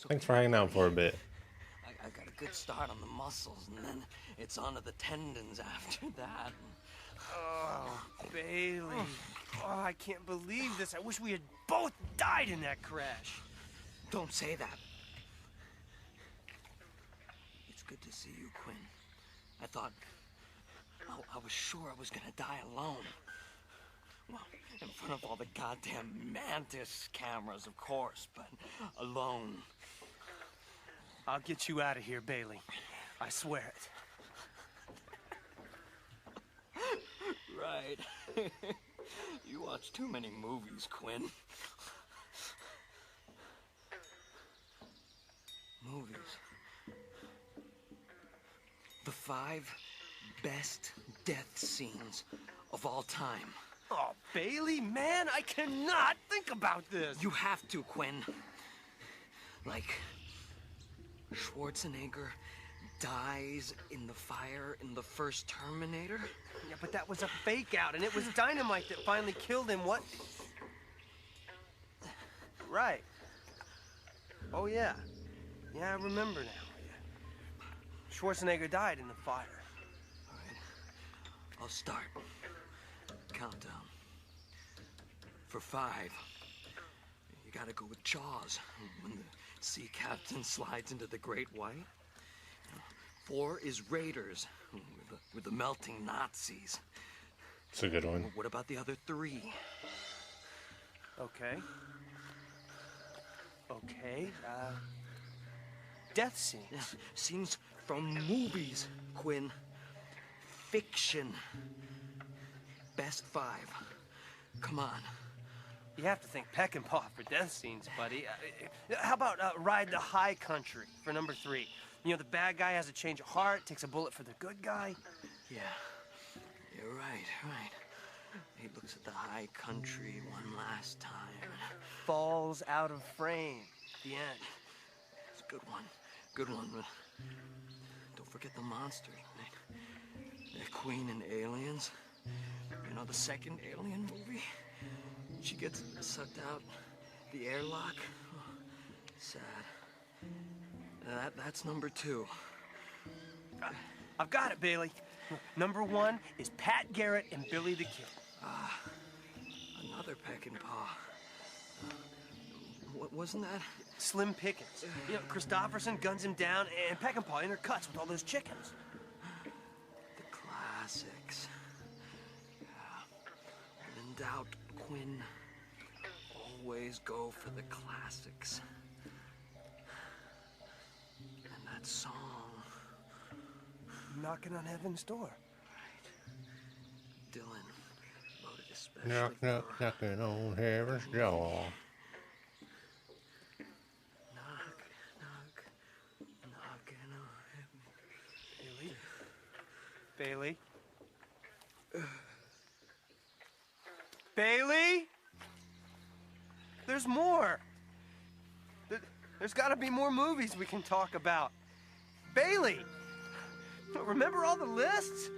Thanks for hanging out for a bit. I got a good start on the muscles, and then it's onto the tendons after that. Oh, Bailey. Oh, I can't believe this. I wish we had both died in that crash. Don't say that. It's good to see you, Quinn. I thought... I was sure I was gonna die alone. Well, in front of all the goddamn Mantis cameras, of course, but alone. I'll get you out of here, Bailey. I swear it. Right. You watch too many movies, Quinn. Movies. The 5 best death scenes of all time. Oh, Bailey, man, I cannot think about this. You have to, Quinn. Like, Schwarzenegger dies in the fire in the first Terminator? Yeah, but that was a fake out, and it was dynamite that finally killed him. What? Right. Oh, yeah. Yeah, I remember now. Yeah. Schwarzenegger died in the fire. All right. I'll start. Countdown. For 5. You gotta go with Jaws. When the Sea captain slides into the Great White. 4 is Raiders. We're the melting Nazis. It's a good one. What about the other 3? Okay. Death scenes. Scenes from movies, Quinn. Fiction. Best 5. Come on. You have to think Peck and Paw for death scenes, buddy. How about Ride the High Country for number 3? You know, the bad guy has a change of heart, takes a bullet for the good guy. Yeah, you're right. He looks at the high country one last time. Falls out of frame. The end. It's a good one. But don't forget the monsters. That queen and aliens. You know, the second Alien movie? She gets sucked out the airlock. Oh, sad. That's number 2. I've got it, Bailey. Number 1 is Pat Garrett and Billy the Kid. Another Peck and Paw. What wasn't that? Slim Pickens. You know, Christopherson guns him down, and Peck and Paw intercuts with all those chickens. The classics. When in doubt, Quinn, always go for the classics. And that song. Knocking on Heaven's Door. Dylan wrote it especially Knocking on heaven's door. Knocking on heaven. Bailey? Bailey? There's more. There's got to be more movies we can talk about. Bailey! Remember all the lists?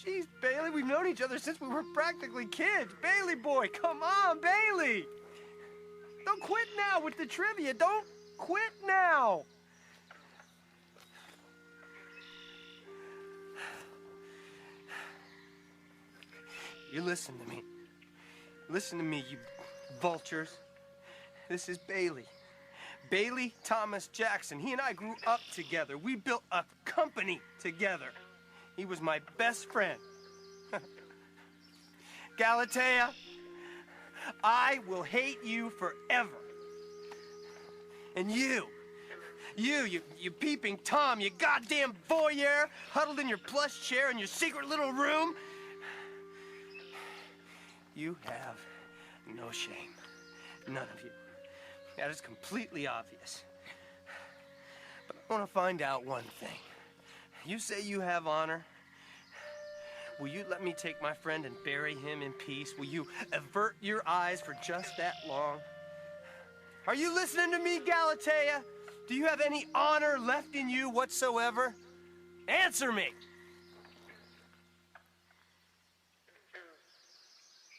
Jeez, Bailey, we've known each other since we were practically kids. Bailey boy, come on, Bailey! Don't quit now with the trivia. Don't quit now. You listen to me. Listen to me, you vultures. This is Bailey. Bailey Thomas Jackson. He and I grew up together. We built a company together. He was my best friend. Galatea, I will hate you forever. And you peeping Tom, you goddamn voyeur, huddled in your plush chair in your secret little room. You have no shame. None of you. That is completely obvious. But I want to find out one thing. You say you have honor. Will you let me take my friend and bury him in peace? Will you avert your eyes for just that long? Are you listening to me, Galatea? Do you have any honor left in you whatsoever? Answer me!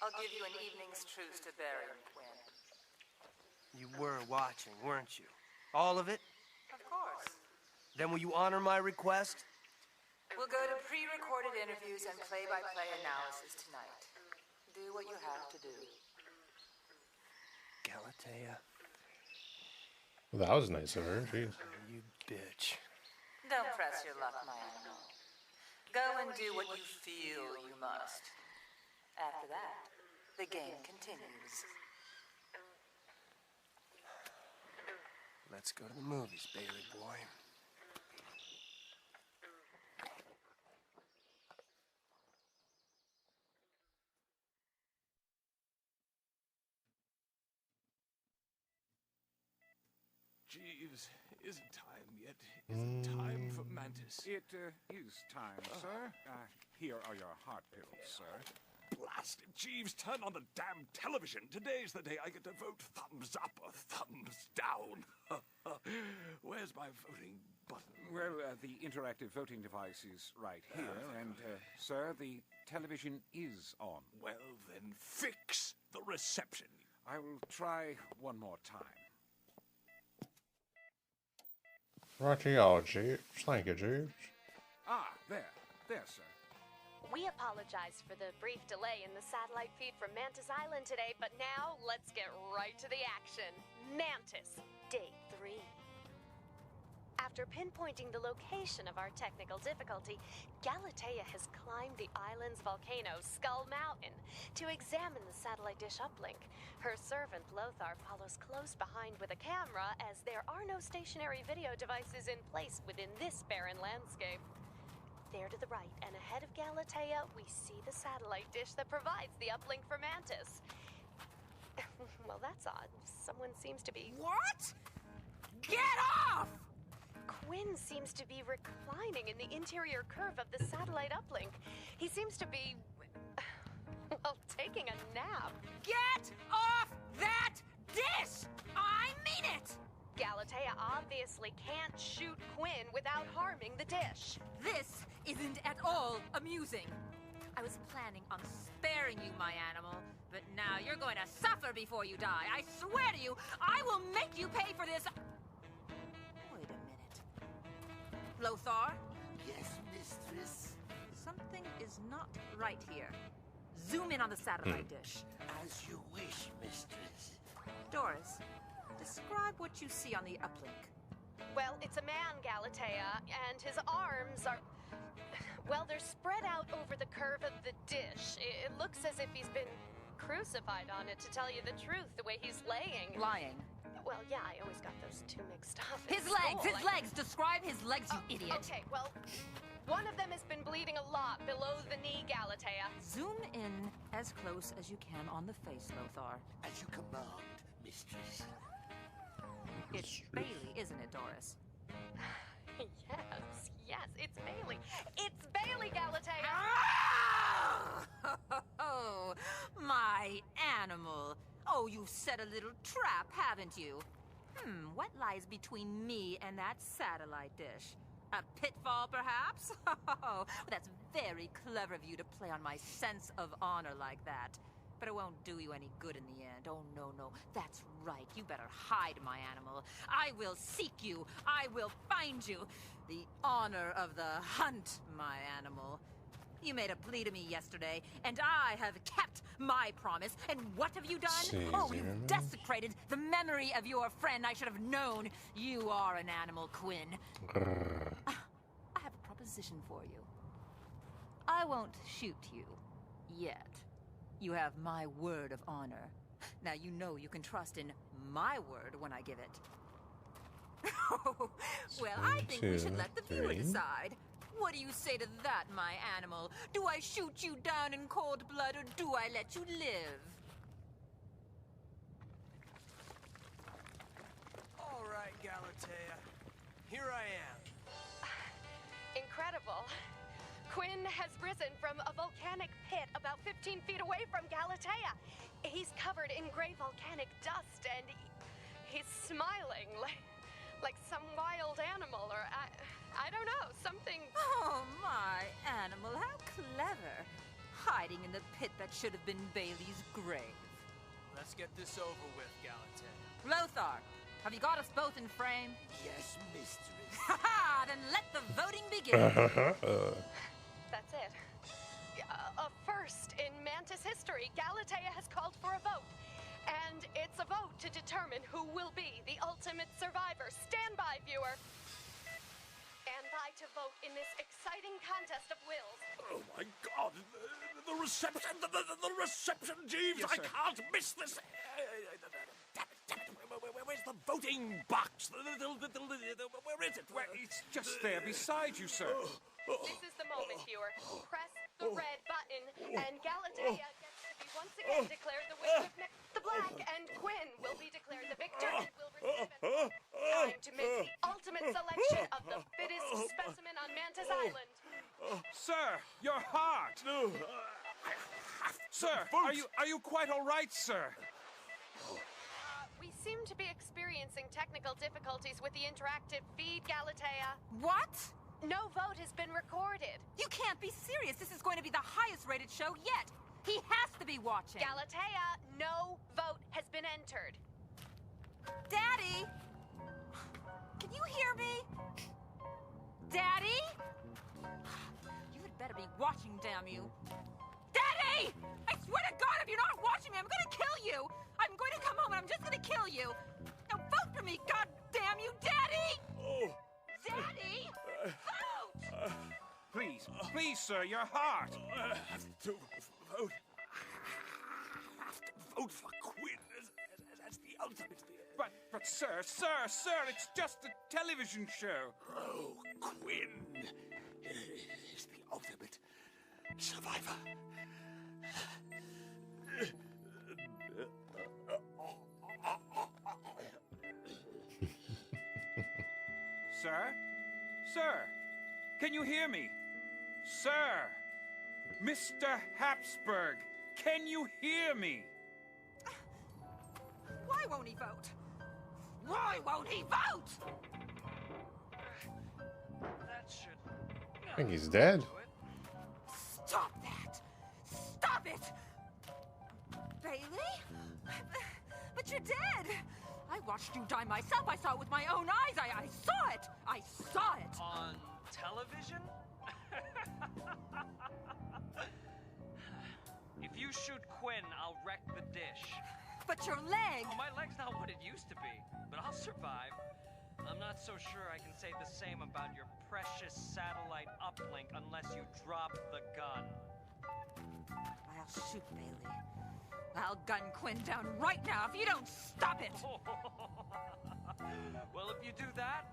I'll give you an evening's truce to bury him, Quinn. You were watching, weren't you? All of it? Of course. Then will you honor my request? We'll go to pre-recorded interviews and play-by-play analysis tonight. Do what you have to do. Galatea. Well, that was nice of her. Jeez. You bitch. Don't press your luck, my animal. Go and do what you feel you must. After that, the game continues. Let's go to the movies, Bailey boy. Jeeves, isn't time yet? Isn't time for Mantis? It is time, sir. Here are your heart pills, sir. Blast it, Jeeves, turn on the damn television. Today's the day I get to vote thumbs up or thumbs down. Where's my voting button? Well, the interactive voting device is right here, and, sir, the television is on. Well, then fix the reception. I will try one more time. Righty-o, Jeeves. Thank you, Jeeves. There, sir. We apologize for the brief delay in the satellite feed from Mantis Island today, but now let's get right to the action. Mantis, Day 3. After pinpointing the location of our technical difficulty, Galatea has climbed the island's volcano, Skull Mountain, to examine the satellite dish uplink. Her servant, Lothar, follows close behind with a camera, as there are no stationary video devices in place within this barren landscape. There to the right and ahead of Galatea, we see the satellite dish that provides the uplink for Mantis. Well, that's odd. Someone seems to be... What? Get off! Quinn seems to be reclining in the interior curve of the satellite uplink. He seems to be... well, taking a nap. Get off that dish! I mean it! Galatea obviously can't shoot Quinn without harming the dish. This isn't at all amusing. I was planning on sparing you, my animal, but now you're going to suffer before you die. I swear to you, I will make you pay for this. Wait a minute. Lothar? Yes, mistress. Something is not right here. Zoom in on the satellite dish. As you wish, mistress. Doris, describe what you see on the uplink. Well, it's a man, Galatea, and his arms are... well, they're spread out over the curve of the dish. It looks as if he's been crucified on it, to tell you the truth, the way he's laying. Lying. Well, yeah, I always got those two mixed up. His legs! Describe his legs, you idiot! Okay, well, one of them has been bleeding a lot below the knee, Galatea. Zoom in as close as you can on the face, Lothar. As you command, mistress. It's Bailey, isn't it, Doris? Yes, it's Bailey. It's Bailey, Galatea! Oh, my animal. Oh, you've set a little trap, haven't you? What lies between me and that satellite dish? A pitfall, perhaps? Oh, that's very clever of you to play on my sense of honor like that. But it won't do you any good in the end. Oh, no. That's right. You better hide, my animal. I will seek you. I will find you. The honor of the hunt, my animal. You made a plea to me yesterday, and I have kept my promise. And what have you done? Oh, you've desecrated the memory of your friend. I should have known. You are an animal, Quinn. I have a proposition for you. I won't shoot you. Yet. You have my word of honor. Now you know you can trust in my word when I give it. Well, I think we should let the viewer decide. What do you say to that, my animal? Do I shoot you down in cold blood, or do I let you live? All right, Galatea. Here I am. Incredible. Quinn has risen from a volcanic pit about 15 feet away from Galatea. He's covered in gray volcanic dust, and he's smiling like some wild animal, or I don't know, something... Oh, my animal, how clever. Hiding in the pit that should have been Bailey's grave. Let's get this over with, Galatea. Lothar, have you got us both in frame? Yes, mistress. Ha-ha! Then let the voting begin. That's it. A first in Mantis history, Galatea has called for a vote. And it's a vote to determine who will be the ultimate survivor. Stand by, viewer. Stand by to vote in this exciting contest of wills. Oh my God! The reception! The reception, Jeeves! Yes, I sir. can't miss this! Damn it! Where's the voting box? Where is it? Well, it's just there beside you, sir. This is the moment, viewer. Press the red button, and Galatea gets to be once again declared the winner of the black, and Quinn will be declared the victor and will receive time to make the ultimate selection of the fittest specimen on Mantis Island. Sir, your heart. No, Sir, are you quite all right, sir? We seem to be experiencing technical difficulties with the interactive feed, Galatea. What? No vote has been recorded. You can't be serious. This is going to be the highest rated show yet. He has to be watching. Galatea, no vote has been entered. Daddy! Can you hear me? Daddy? You had better be watching, damn you. Daddy! I swear to God, if you're not watching me, I'm gonna kill you! I'm going to come home and I'm just gonna kill you! Now vote for me, God Please, sir, your heart. I have to vote. I have to vote for Quinn as the ultimate. But sir, it's just a television show. Oh, Quinn is the ultimate survivor. Sir? Sir? Can you hear me? Sir? Mr. Habsburg, can you hear me? Why won't he vote? Why won't he vote? That should. I think he's dead. Stop that! Stop it! Bailey? But you're dead! I watched you die myself. I saw it with my own eyes. I saw it! I saw it! On television? If you shoot Quinn, I'll wreck the dish. But your leg! Oh, my leg's not what it used to be, but I'll survive. I'm not so sure I can say the same about your precious satellite uplink unless you drop the gun. I'll shoot Bailey. I'll gun Quinn down right now if you don't stop it! Well, if you do that,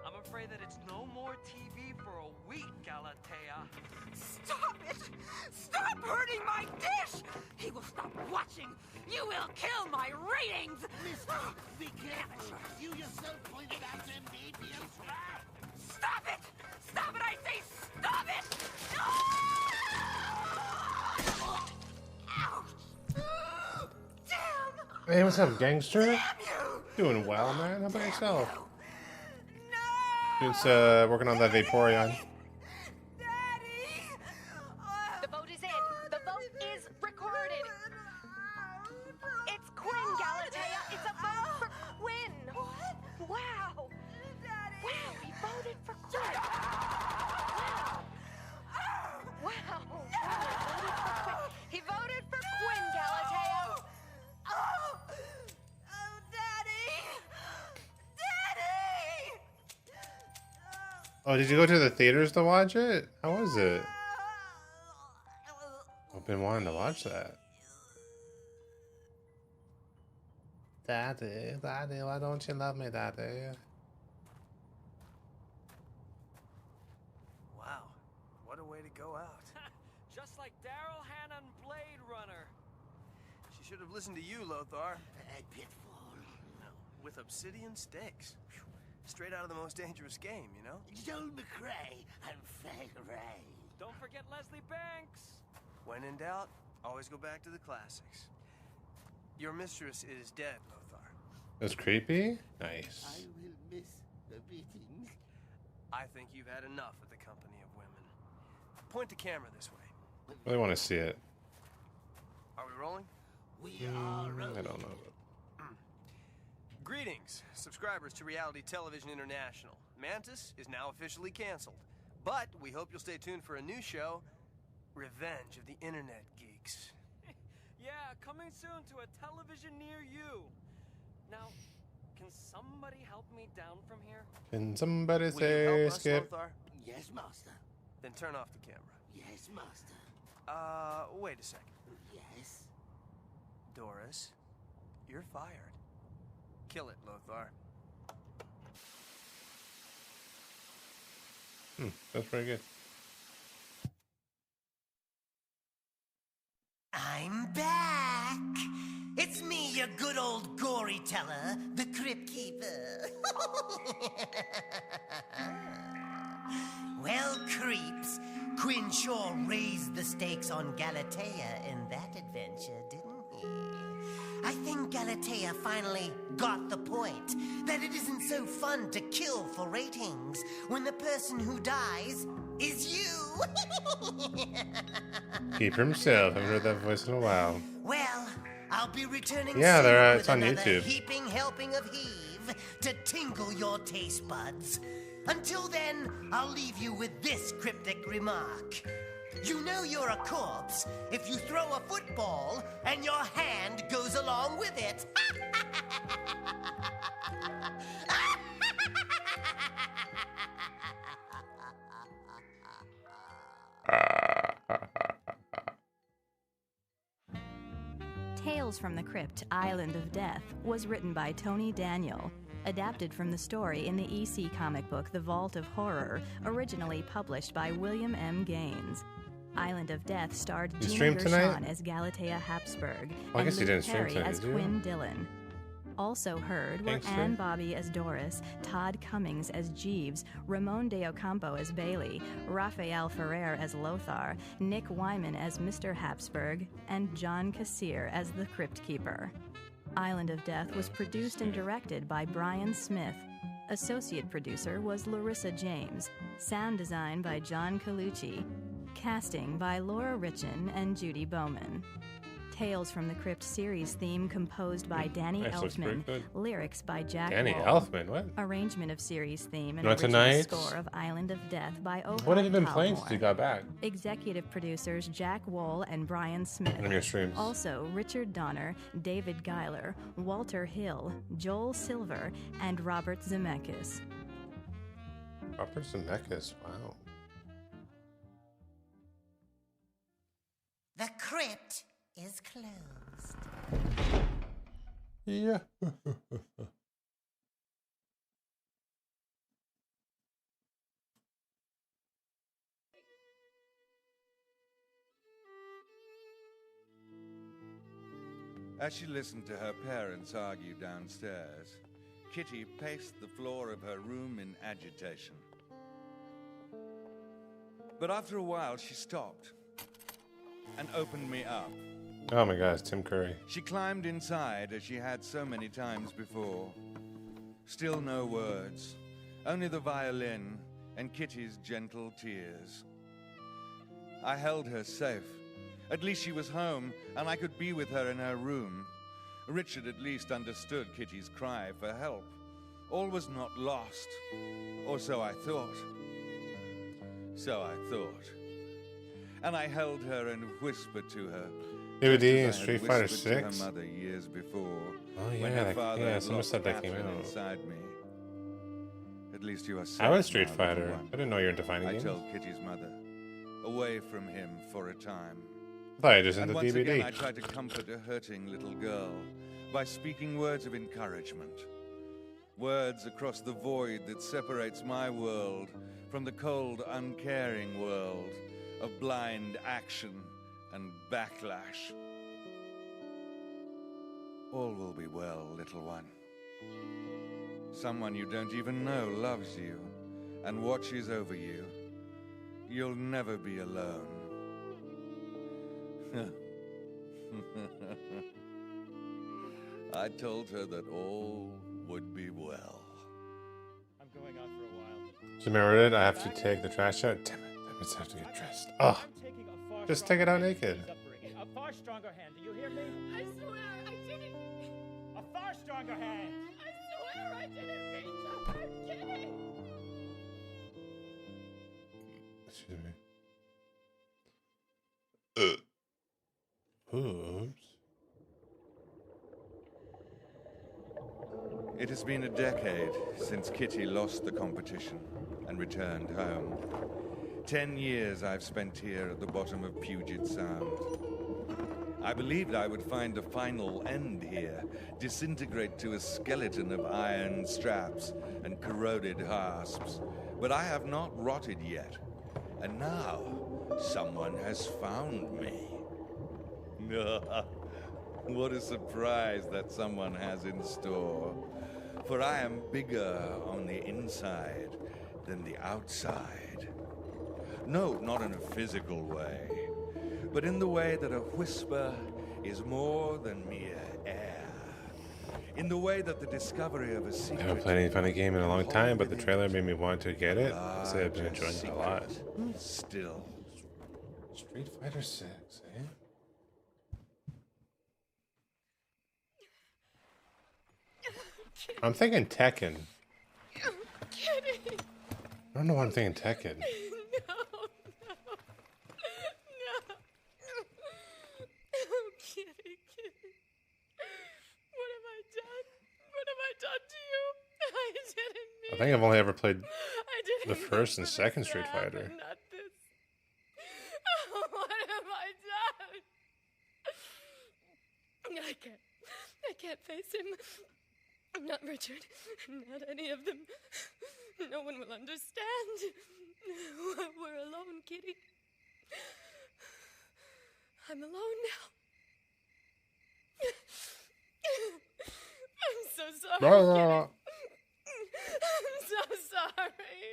I'm afraid that it's no more TV for a week, Galatea. Stop it! Stop hurting my dish! He will stop watching! You will kill my ratings! Mister, be careful. You yourself pointed out them baby trap. Stop it! Stop it, I say stop it! Ouch! Damn! Hey, what's up, gangster? Doing well, man. How about yourself? It's working on that Vaporeon. The vote is in. The vote is recorded. It's Quinn, Galatea. It's a vote for Quinn. What? Wow. Wow, he voted for Quinn. Wow. Wow. He voted for Quinn, Galatea. Oh, did you go to the theaters to watch it? How was it? I've been wanting to watch that. Daddy, why don't you love me, Daddy? Wow, what a way to go out. Just like Daryl Hannah and Blade Runner. She should have listened to you, Lothar. A pitfall. With obsidian stakes. Phew. Straight out of the most dangerous game, you know? Joel McRae and Fay Ray. Don't forget Leslie Banks. When in doubt, always go back to the classics. Your mistress is dead, Lothar. That's creepy? I Nice. will miss the beatings. I think you've had enough of the company of women. Point the camera this way. I really want to see it. Are we rolling? We are rolling. I don't know. Greetings, subscribers to Reality Television International. Mantis is now officially canceled. But we hope you'll stay tuned for a new show, Revenge of the Internet Geeks. Yeah, coming soon to a television near you. Now, can somebody help me down from here? Can somebody Will you say help us, skip? Lothar? Yes, master. Then turn off the camera. Yes, master. Wait a second. Yes. Doris, you're fired. Kill it, Lothar. That's pretty good. I'm back. It's me, your good old gory teller, the Crypt Keeper. Well, creeps, Quinn sure raised the stakes on Galatea in that adventure, didn't he? I think Galatea finally got the point that it isn't so fun to kill for ratings when the person who dies is you. Keep himself. I haven't heard that voice in a while. Well, I'll be returning Yeah, soon they're, with it's on another YouTube. heaping helping of heave to tingle your taste buds. Until then, I'll leave you with this cryptic remark. You know you're a corpse if you throw a football and your hand goes along with it. from the Crypt, Island of Death was written by Tony Daniel, adapted from the story in the EC comic book The Vault of Horror, originally published by William M. Gaines. Island of Death starred You Gina streamed tonight? Gershon as Galatea Habsburg Oh, I and guess you Luke didn't stream Perry tonight, as did you? Quinn Dillon. Also heard were Thanks, Anne Jay. Bobby as Doris, Todd Cummings as Jeeves, Ramon de Ocampo as Bailey, Rafael Ferrer as Lothar, Nick Wyman as Mr. Habsburg, and John Kassir as the Crypt Keeper. Island of Death was produced and directed by Brian Smith. Associate producer was Larissa James. Sound design by John Colucci. Casting by Laura Richin and Judy Bowman. Tales from the Crypt series theme composed by Danny Nice, looks pretty Elfman. good. Lyrics by Jack Danny Wall. Elfman, what? Arrangement of series theme and You know, original tonight- score of Island of Death by Ohad What have you been playing since Talmor. you got back? Executive producers Jack Wall and Brian Smith. On your streams. Also Richard Donner, David Geiler, Walter Hill, Joel Silver, and Robert Zemeckis. Robert Zemeckis, wow. The crypt is closed. Yeah. As she listened to her parents argue downstairs, Kitty paced the floor of her room in agitation. But after a while, she stopped and opened me up. Oh my god, it's Tim Curry. She climbed inside as she had so many times before. Still no words, only the violin and Kitty's gentle tears. I held her safe. At least she was home, and I could be with her in her room. Richard at least understood Kitty's cry for help. All was not lost, or so I thought. So I thought. And I held her and whispered to her. DVD and just as I had Street Fighter whispered to 6? her mother years before. Oh, when yeah, her father had someone locked said that came Catherine out. inside me. At least you are safe. I was Street now, little Fighter. one. I didn't know you were into fighting I games. told Kitty's mother, away from him for a time. I thought you just And into once DVD. again, I tried to comfort a hurting little girl by speaking words of encouragement. Words across the void that separates my world from the cold, uncaring world of blind action and backlash. All will be well, little one. Someone you don't even know loves you and watches over you. You'll never be alone. I told her that all would be well. I'm going out for a while. So remember it? I have to take the trash out. Damn it! That means I have to get dressed. Oh, just take it out naked. A far stronger hand. Do you hear me? I swear I didn't. A far stronger hand. I swear I didn't mean to. I'm kidding. Excuse me. Oops. It has been a decade since Kitty lost the competition and returned home. 10 years I've spent here at the bottom of Puget Sound. I believed I would find a final end here, disintegrate to a skeleton of iron straps and corroded hasps. But I have not rotted yet. And now, someone has found me. What a surprise that someone has in store. For I am bigger on the inside than the outside. No, not in a physical way, but in the way that a whisper is more than mere air. In the way that the discovery of a I secret... haven't played any funny game in a long time, but the trailer made me want to get it. So I've been enjoying it a lot. Still. Street Fighter 6, eh? I'm thinking Tekken. I'm kidding. I don't know why I'm thinking Tekken. No. I'm kidding. What have I done? What have I done to you? I didn't mean I think I've only ever played I didn't the mean first and for second this Street to Fighter. happen, not this. What have I done? I can't. face him. Not Richard. Not any of them. No one will understand. We're alone, Kitty. I'm alone now. I'm so sorry, Kitty. I'm so sorry.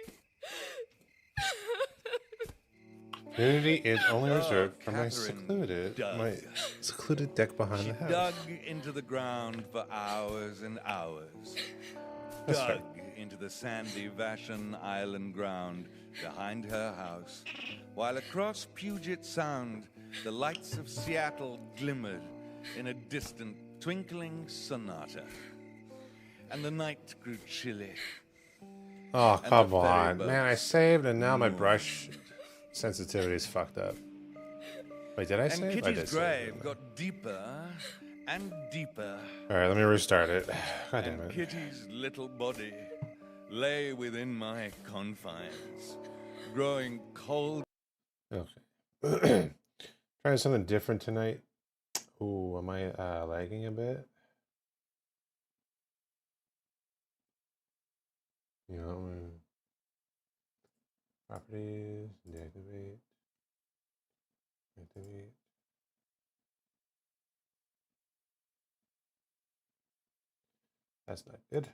Nudity is only reserved for my Catherine secluded deck behind She the house. dug into the ground for hours and hours. That's Dug fair. into the sandy Vashon Island ground behind her house, while across Puget Sound the lights of Seattle glimmered in a distant twinkling sonata. And the night grew chilly. Oh, and come the ferry on. Man, I boats saved and now my moved. brush sensitivity is fucked up. Wait, did I And save? I Kitty's did save. grave got deeper and deeper. Alright, let me restart it. God damn And it. Kitty's little body lay within my confines, growing cold. Okay. Trying something different tonight. Ooh, am I lagging a bit? You know, properties, deactivate, activate. That's not good.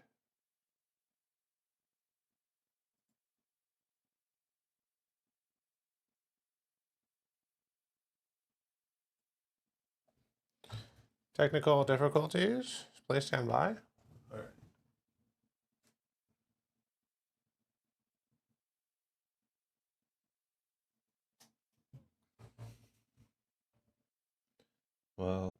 Technical difficulties. Please stand by. All right. Well.